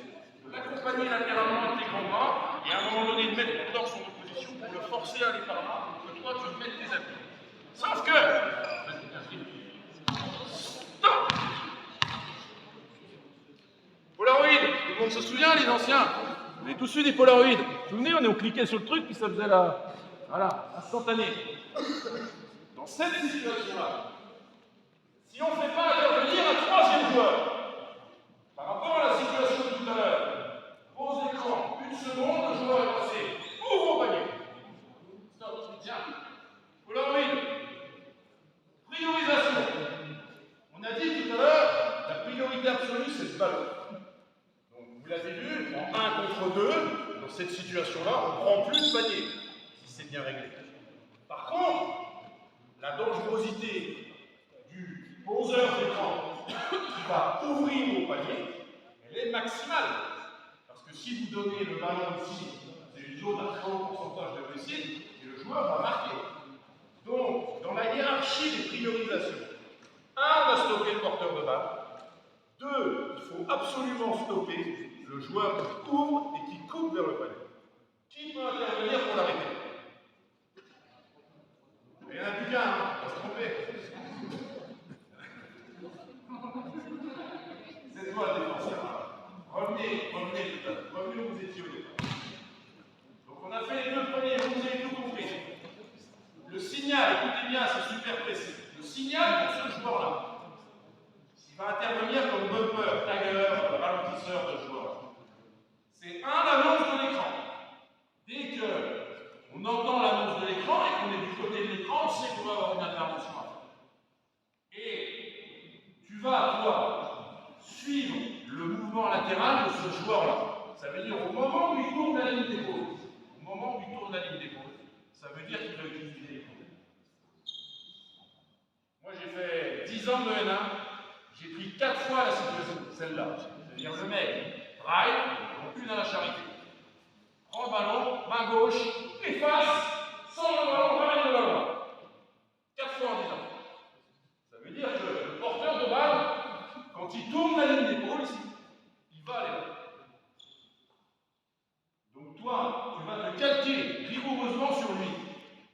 de l'accompagner latéralement avec tes grands bras et à un moment donné de mettre ton torse en opposition pour le forcer à aller par là, pour que toi, tu mettes tes appuis. Sauf que. Stop. Polaroid, tout le monde se souvient, les anciens? Vous avez tous eu des Polaroid. Vous vous souvenez, on cliquait sur le truc, puis ça faisait la. Voilà, instantané. Dans cette situation-là, si on ne fait pas intervenir un troisième joueur, par rapport à la situation de tout à l'heure, pose l'écran, 1 seconde, le joueur est passé, ouvre au panier. Stop, tiens. Polaroid, priorisation. On a dit tout à l'heure, la priorité absolue, c'est ce ballon. Donc, vous l'avez vu, en 1 contre 2, dans cette situation-là, on prend plus de panier, si c'est bien réglé. Par contre, la dangerosité du poseur d'écran qui va ouvrir au panier, elle est maximale. Parce que si vous donnez le ballon ici, c'est une zone à très haut pourcentage de réussite, et le joueur va marquer. Donc, dans la hiérarchie des priorisations, 1, on a stoppé le porteur de balle. 2, il faut absolument stopper le joueur qui ouvre et qui coupe vers le panier. Qui peut intervenir pour l'arrêter? Il n'y en a plus qu'un, hein, on va se tromper. C'est toi le défenseur. Revenez où vous étiez au départ. Donc on a fait les 2 premiers, vous avez tout compris. Le signal, écoutez bien, c'est super précis. Le signal général de ce joueur-là. Ça veut dire au moment où il tourne la ligne d'épaule, au moment où il tourne la ligne d'épaule, ça veut dire qu'il va utiliser l'épaule. Moi j'ai fait 10 ans de N1, j'ai pris 4 fois la situation, celle-là. C'est-à-dire le mec drive, donc une à la charité. Prend le ballon, main gauche, efface, sort le ballon, ramène le ballon. 4 fois en 10 ans. Ça veut dire que le porteur de balle, quand il tourne la ligne d'épaule ici, il va aller là. Donc toi, tu vas te calquer rigoureusement sur lui.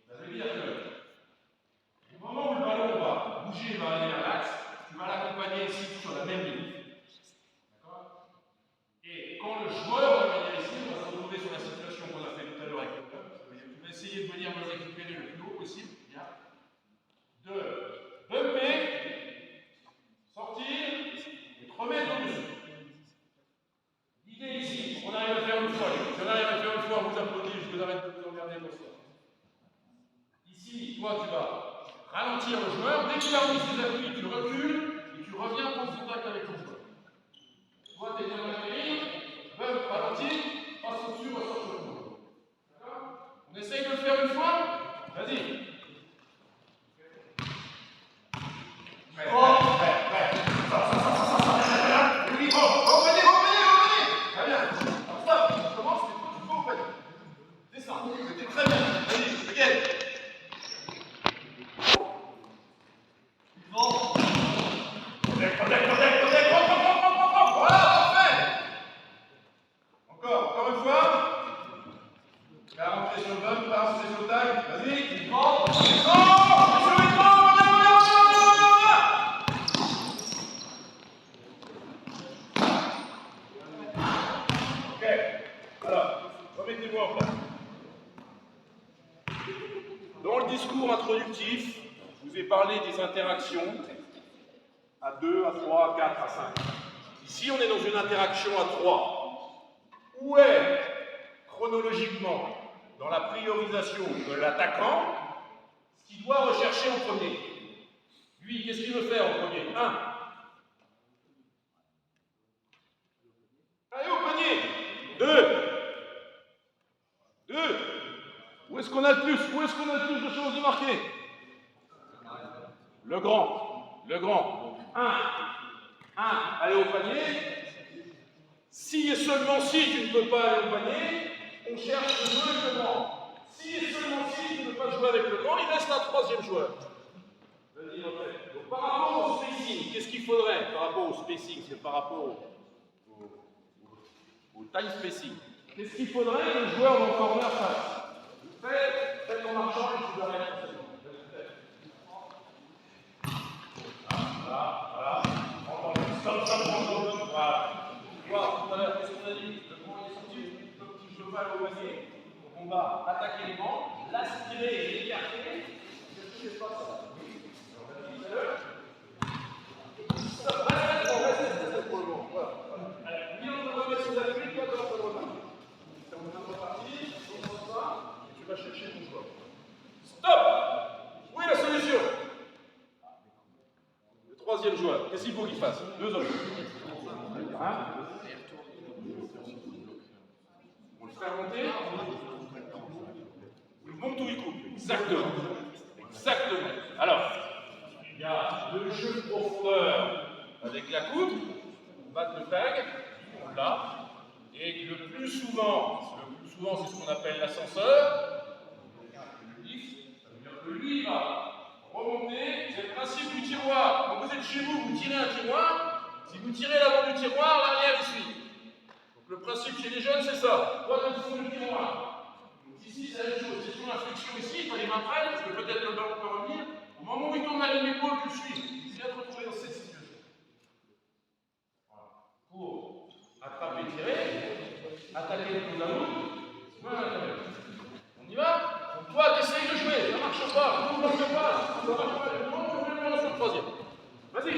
Ça veut dire que au moment où le ballon va bouger, va aller vers l'axe, tu vas l'accompagner ici sur la même ligne. D'accord? Et quand le joueur va venir ici, on va se retrouver sur la situation qu'on a fait tout à l'heure avec le club. Ça veut dire que tu vas essayer de venir nous récupérer le plus haut possible. Bien. De bumper, sortir et te remettre au-dessus. L'idée ici, on arrive à faire une fois. Si on arrive à faire une fois, on vous applaudit, je vous arrête de vous emmerder pour ça. Ici, toi, tu vas ralentir le joueur. Dès qu'il a remis ses appuis, tu recules et tu reviens en contact avec le joueur. Toi, tu es dans la grille, bump, ralenti, passe au-dessus, ressort sur le joueur. D'accord? On essaye de le faire une fois? Vas-y. Dans le discours introductif, je vous ai parlé des interactions à 2, à 3, à 4, à 5. Ici, on est dans une interaction à 3. Où est, chronologiquement, dans la priorisation de l'attaquant, ce qu'il doit rechercher en premier? Lui, qu'est-ce qu'il veut faire en premier? 1. Allez au panier. 2. Où est-ce qu'on a le plus? Où est-ce qu'on a le plus de choses de marquer? Le grand. 1. Allez au panier. Si et seulement si tu ne peux pas aller au panier, on cherche le jeu avec le grand. Si et seulement si tu ne peux pas jouer avec le grand, il reste un troisième joueur. Vas-y, refais. Donc par rapport au spacing, qu'est-ce qu'il faudrait par rapport au spacing? C'est par rapport au time spacing. Qu'est-ce qu'il faudrait que le joueur dans le corner fasse? Faites en marchant et tu dois rien faire. Voilà. Stop. Voilà. Tout à l'heure, qu'est-ce qu'on a dit? Le grand est sorti, le petit cheval au panier. Donc on va attaquer les bancs, l'aspirer et l'écarter. Je ne sais pas ça. Stop, reste pour le moment. Voilà. Allez, on va remettre ses appuis, toi, dans ton repas. C'est reparti, on prend ça, et tu vas chercher ton joueur. Stop! Où est la solution? Le troisième joueur, qu'est-ce qu'il faut qu'il fasse? 2 autres. On le fait remonter. Il monte ou il coupe? Exactement. Alors, il y a le jeu de profondeur avec la coupe, on bat le tag, on l'a. Et le plus souvent, c'est ce qu'on appelle l'ascenseur. Le lift, ça veut dire que lui, il va remonter. C'est le principe du tiroir. Quand vous êtes chez vous, vous tirez un tiroir. Si vous tirez l'avant du tiroir, l'arrière il suit. Donc le principe chez les jeunes, c'est ça. Toi, dans le fond du tiroir. Donc ici, c'est la même chose. C'est sur la flexion ici, tu as les mains prêtes, parce que peut-être le ballon peut revenir. Au moment où il tourne la ligne d'épaule, tu le suis. Il vient de retrouver dans cette situation. Voilà. Pour attraper, tirer, attaquer le coup d'un autre, voilà. On y va? Donc toi, t'essayes de jouer, ça marche pas, ça marche pas, on va sur le troisième. Vas-y.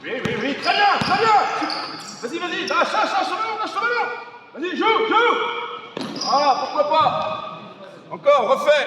Oui, très bien. Vas-y, lâche le ballon. Vas-y, joue. Ah, pourquoi pas? Encore, refais.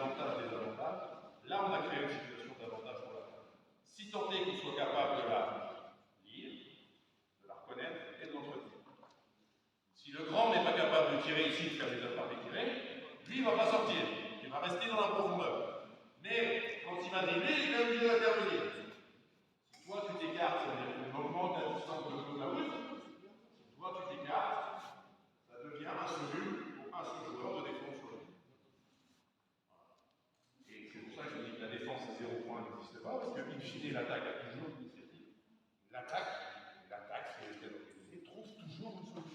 avantages, des avantages. Là, on a créé une situation d'avantage pour la femme. Si tant est qu'on soit capable de la lire, de la reconnaître et de l'entretenir. Si le grand n'est pas capable de tirer ici, de faire des attrapés tirés, lui, il ne va pas sortir. Il va rester dans la profondeur. Mais quand il va dribbler, il est obligé d'intervenir. Si toi, tu t'écartes, ça veut dire qu'on augmente la distance de Claude Laouz. Si toi, tu t'écartes, ça devient insoluble pour un seul joueur de défense sur le terrain. Et c'est pour ça que je dis que la défense à 0 points n'existe pas, parce que in fine, l'attaque a toujours l'initiative. L'attaque, si elle est organisée, trouve toujours une solution.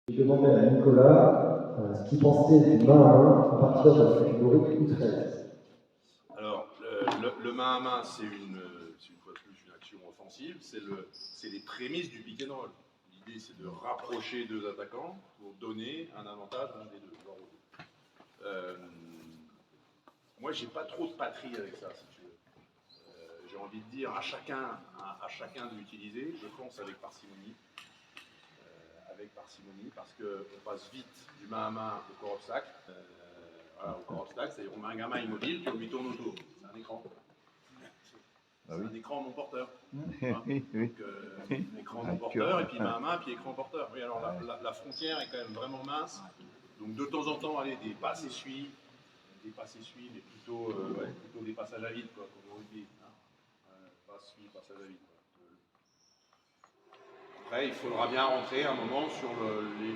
Je demandais à Nicolas ce qu'il pensait du main à main à partir de la catégorie U13. Alors, le main à main, c'est une fois de plus une action offensive, c'est les prémices du pick and roll. L'idée, c'est de rapprocher deux attaquants pour donner un avantage à un des deux. Moi, j'ai pas trop de patrie avec ça, si tu veux. J'ai envie de dire à chacun de l'utiliser. Je pense avec parcimonie. Parce qu'on passe vite du main à main au corps obstacle. Voilà, au corps obstacle, c'est-à-dire on met un gamin immobile, puis on lui tourne autour. C'est un écran. C'est un écran non porteur. Hein. Donc, écran non porteur, et puis main à main, puis écran porteur. Oui, alors la frontière est quand même vraiment mince. Donc de temps en temps, allez, des passes essuies, mais plutôt des passages à vide, quoi, comme on dit. Hein. Passage à vide. Après, il faudra bien rentrer un moment sur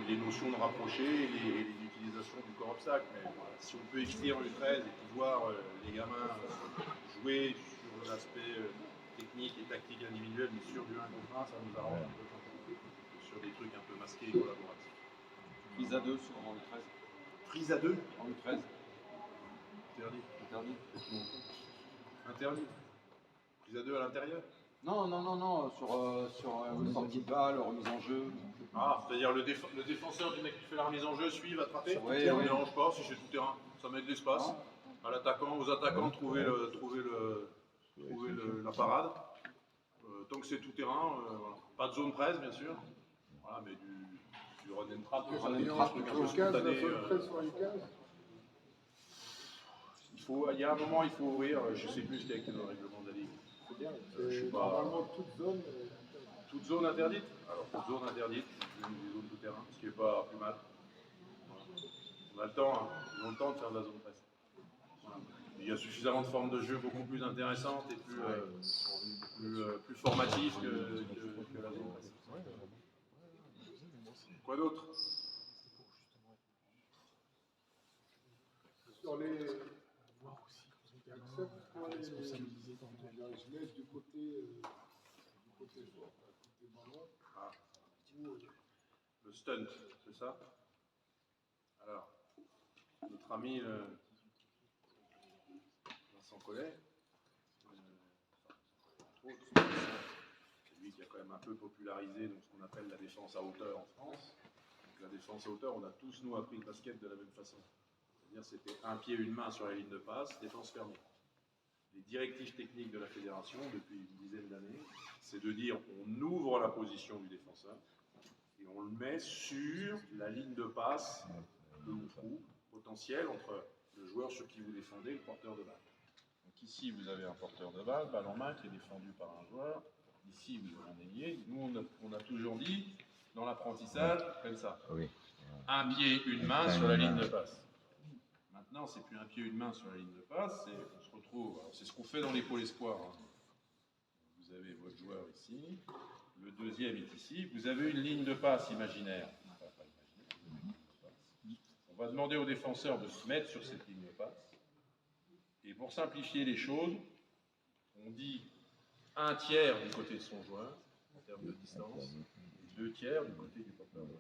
les notions de rapprocher et l'utilisation du corps obstacle. Mais voilà, si on peut éviter en U13 et puis voir les gamins jouer sur l'aspect technique et tactique individuel, mais sur du 1 contre 1, ça nous arrange un peu sur des trucs un peu masqués et collaboratifs. Prise à 2 sur en U13. Prise à 2 en U13. Interdit. Interdit. Prise à 2 à l'intérieur. Non, sur sortie de balle, remise en jeu. Ah, c'est-à-dire le défenseur du mec qui fait la remise en jeu suit, va attraper. Oui, Ça ne me dérange pas si c'est tout terrain. Ça met de l'espace. À l'attaquant, aux attaquants, trouver la parade. Tant que c'est tout terrain, voilà. Pas de zone presse, bien sûr. Voilà, mais du run and trap, un truc un peu spontané. Il y a un moment, il faut ouvrir. Je ne sais plus ce qu'il y a dans le règlement de la Ligue. Je sais pas. Normalement, toute zone interdite. Alors, toute zone interdite, des zones tout terrain, ce qui n'est pas plus mal. Voilà. On a le temps, hein. Ils ont le temps de faire de la zone presse. Voilà. Il y a suffisamment de formes de jeu beaucoup plus intéressantes et plus formatives que la zone presse. Quoi d'autre? sur les. Je laisse du côté joueur, côté ballon. Ah. Le stunt, c'est ça? Alors, notre ami Vincent Collet, c'est lui qui a quand même un peu popularisé donc, ce qu'on appelle la défense à hauteur en France. Donc, la défense à hauteur, on a tous nous appris le basket de la même façon. C'est-à-dire c'était un pied, une main sur la ligne de passe, défense fermée. Les directives techniques de la fédération depuis une dizaine d'années, c'est de dire on ouvre la position du défenseur et on le met sur la ligne de passe, le trou potentiel entre le joueur sur qui vous défendez et le porteur de balle. Donc ici vous avez un porteur de balle, balle en main qui est défendu par un joueur. Ici vous avez un ailier. Nous on a toujours dit dans l'apprentissage comme ça. Oui. Un pied, une main sur la ligne de passe. Maintenant, c'est plus un pied, une main sur la ligne de passe, on se retrouve, c'est ce qu'on fait dans les pôles espoirs. Hein. Vous avez votre joueur ici, le deuxième est ici, vous avez une ligne de passe imaginaire. Enfin, pas imaginaire, on va demander au défenseur de se mettre sur cette ligne de passe. Et pour simplifier les choses, on dit un tiers du côté de son joueur, en termes de distance, et 2 tiers du côté du porteur de balle.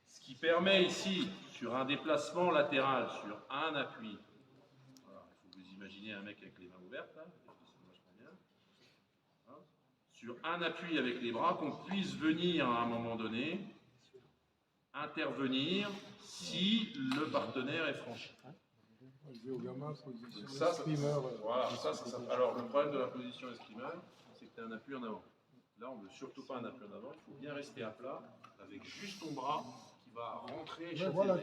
Ce qui permet ici, sur un déplacement latéral, sur un appui, voilà, il faut vous imaginer un mec avec les mains ouvertes, là, bien, voilà, sur un appui avec les bras, qu'on puisse venir à un moment donné, intervenir si le partenaire est franchi. Ça, voilà, alors le problème de la position escrimeur, c'est que tu as un appui en avant. Là, on ne veut surtout pas un appui en avant, il faut bien rester à plat, avec juste ton bras qui va rentrer et Voilà,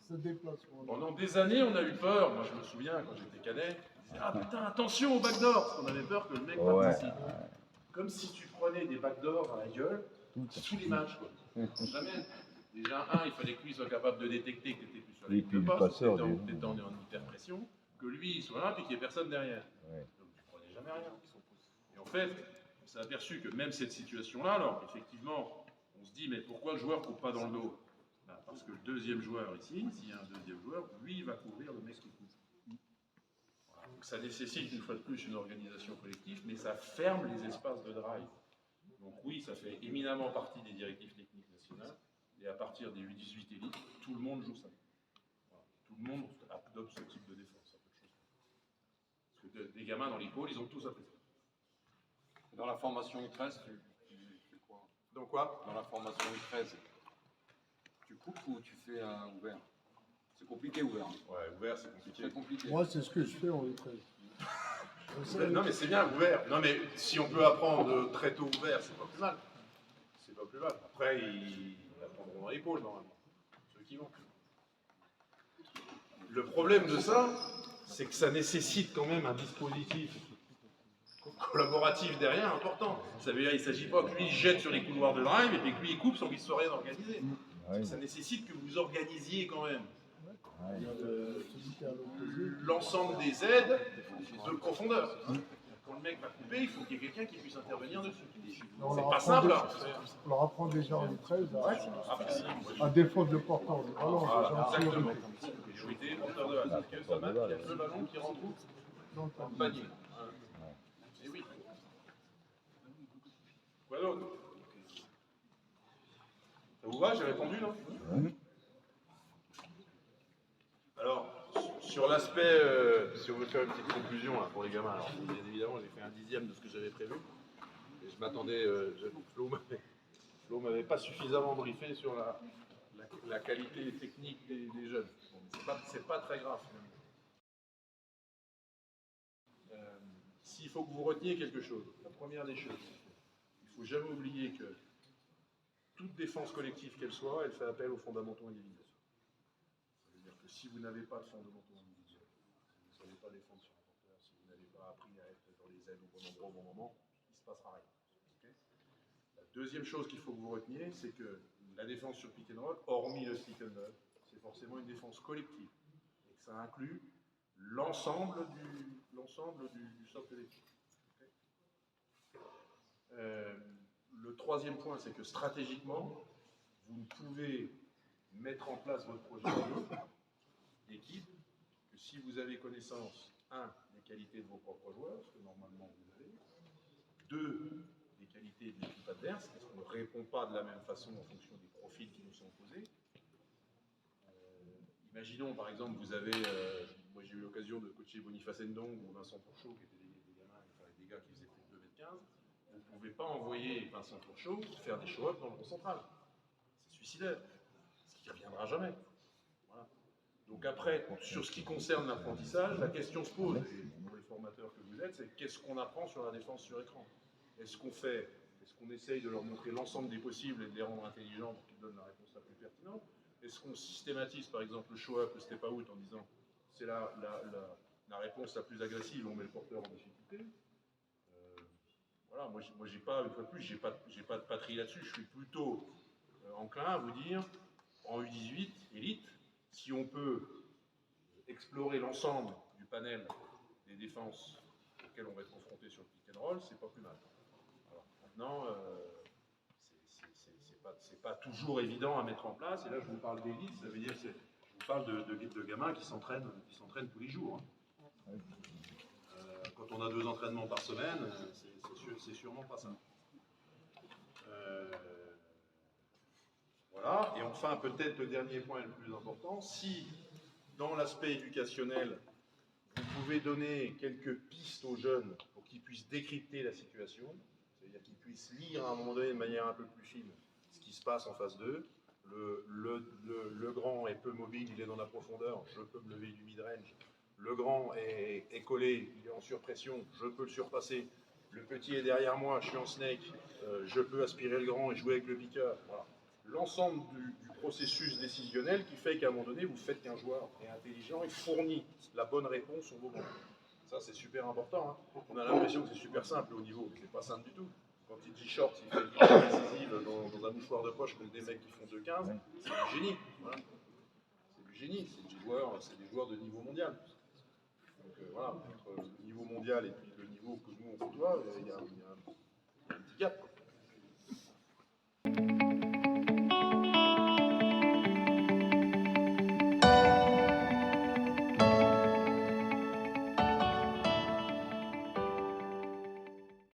Ce déplacement. Pendant des années, on a eu peur. Moi, je me souviens, quand j'étais cadet, on disait, ah putain, attention au backdoor, parce qu'on avait peur que le mec participe. Comme si tu prenais des backdoors dans la gueule tous les matchs, quoi. Jamais. Déjà, il fallait que lui soit capable de détecter que tu étais plus sur la ligne de passe, que tu étais en hyper-pression, que lui, il soit là, puis qu'il n'y ait personne derrière. Donc, tu prenais jamais rien. Et en fait, on s'est aperçu que même cette situation-là, alors, effectivement, on se dit, mais pourquoi le joueur ne coupe pas dans le dos? Parce que le deuxième joueur ici, s'il y a un deuxième joueur, lui, il va couvrir le mec qui coupe. Voilà. Donc ça nécessite une fois de plus une organisation collective, mais ça ferme les espaces de drive. Donc oui, ça fait éminemment partie des directives techniques nationales, et à partir des U18 élites, tout le monde joue ça. Voilà. Tout le monde adopte ce type de défense. Parce que des gamins dans les pôles, ils ont tous appris ça. Dans la formation U13, tu fais quoi? Donc quoi? Dans la formation U13, tu coupes ou tu fais un ouvert? C'est compliqué ouvert. Ouais, ouvert, c'est compliqué. C'est compliqué. Moi, c'est ce que je fais en U13. Non, mais c'est bien ouvert. Non, mais si on peut apprendre très tôt ouvert, c'est pas plus mal. C'est pas plus mal. Après, ils apprendront dans l'épaule, normalement. Ceux qui vont. Le problème de ça, c'est que ça nécessite quand même un dispositif collaboratif derrière important. Ça veut dire qu'il ne s'agit pas que lui jette sur les couloirs de drive et puis que lui il coupe sans qu'il soit rien organisé. Ça nécessite que vous organisiez quand même l'ensemble des aides de profondeur. Quand le mec va couper, il faut qu'il y ait quelqu'un qui puisse intervenir dessus. C'est pas simple. On leur apprend déjà en U13 À défendre le porteur du ballon. Voilà, exactement. Priorité, porteur de ballon. Que ça marque, il y a le ballon qui rentre dans le panier. Et oui. Quoi d'autre? Ça vous va? J'ai répondu, non? Alors, sur l'aspect, si on veut faire une petite conclusion hein, pour les gamins, alors bien évidemment j'ai fait un dixième de ce que j'avais prévu, et je m'attendais, Flo m'avait pas suffisamment briefé sur la qualité technique des jeunes. Bon, c'est pas très grave finalement. S'il faut que vous reteniez quelque chose, la première des choses, il ne faut jamais oublier que toute défense collective qu'elle soit, elle fait appel aux fondamentaux individuels. Ça veut dire que si vous n'avez pas de fondamentaux individuels, vous ne savez pas défendre sur un porteur, si vous n'avez pas appris à être dans les aides au bon endroit au bon moment, il ne se passera rien. Okay. La deuxième chose qu'il faut que vous reteniez, c'est que la défense sur pick and roll, hormis le stick and roll, c'est forcément une défense collective. Et que ça inclut l'ensemble du socle électrique. Okay. Le troisième point, c'est que stratégiquement, vous ne pouvez mettre en place votre projet d'équipe que si vous avez connaissance, des qualités de vos propres joueurs, ce que normalement vous avez, 2, des qualités de l'équipe adverse, parce qu'on ne répond pas de la même façon en fonction des profils qui nous sont posés. Imaginons par exemple, vous avez, moi j'ai eu l'occasion de coacher Boniface Ndong ou Vincent Pourchaud, qui étaient des gamins, enfin, des gars qui faisaient plus de 2,15 m. Vous ne pouvez pas envoyer Vincent Pourchaud faire des show-up dans le rond central. C'est suicidaire, ce qui ne reviendra jamais. Voilà. Donc après, sur ce qui concerne l'apprentissage, la question se pose, et pour les formateurs que vous êtes, c'est qu'est-ce qu'on apprend sur la défense sur écran? Est-ce qu'on essaye de leur montrer l'ensemble des possibles et de les rendre intelligents pour qu'ils donnent la réponse la plus pertinente? Est-ce qu'on systématise par exemple le show-up, le step-out en disant c'est la réponse la plus agressive, on met le porteur en difficulté? Voilà, moi j'ai pas, une fois de plus, j'ai pas de patrie là-dessus, je suis plutôt enclin à vous dire, en U18, élite, si on peut explorer l'ensemble du panel des défenses auxquelles on va être confronté sur le pick and roll, c'est pas plus mal. Alors, maintenant, c'est pas toujours évident à mettre en place, et là je vous parle d'élite, ça veut dire que je vous parle de gamins qui s'entraînent tous les jours. Hein. Quand on a 2 entraînements par semaine, c'est sûrement pas ça. Voilà, et enfin peut-être le dernier point le plus important, si dans l'aspect éducationnel, vous pouvez donner quelques pistes aux jeunes pour qu'ils puissent décrypter la situation, c'est-à-dire qu'ils puissent lire à un moment donné de manière un peu plus fine ce qui se passe en face d'eux. Le grand est peu mobile, il est dans la profondeur, je peux me lever du mid-range. Le grand est collé, il est en surpression, je peux le surpasser. Le petit est derrière moi, je suis en snake, je peux aspirer le grand et jouer avec le piqueur. Voilà. l'ensemble du processus décisionnel qui fait qu'à un moment donné, vous faites qu'un joueur est intelligent et fournit la bonne réponse au bon moment. Ça, c'est super important. Hein. On a l'impression que c'est super simple au niveau, mais c'est pas simple du tout. Quand il dit short, il fait une passe décisive dans un mouchoir de poche comme des mecs qui font 2-15, c'est du génie. Voilà. C'est du génie, c'est des joueurs de niveau mondial. Donc voilà, entre le niveau mondial et puis le niveau que nous on côtoie, il y a un petit gap.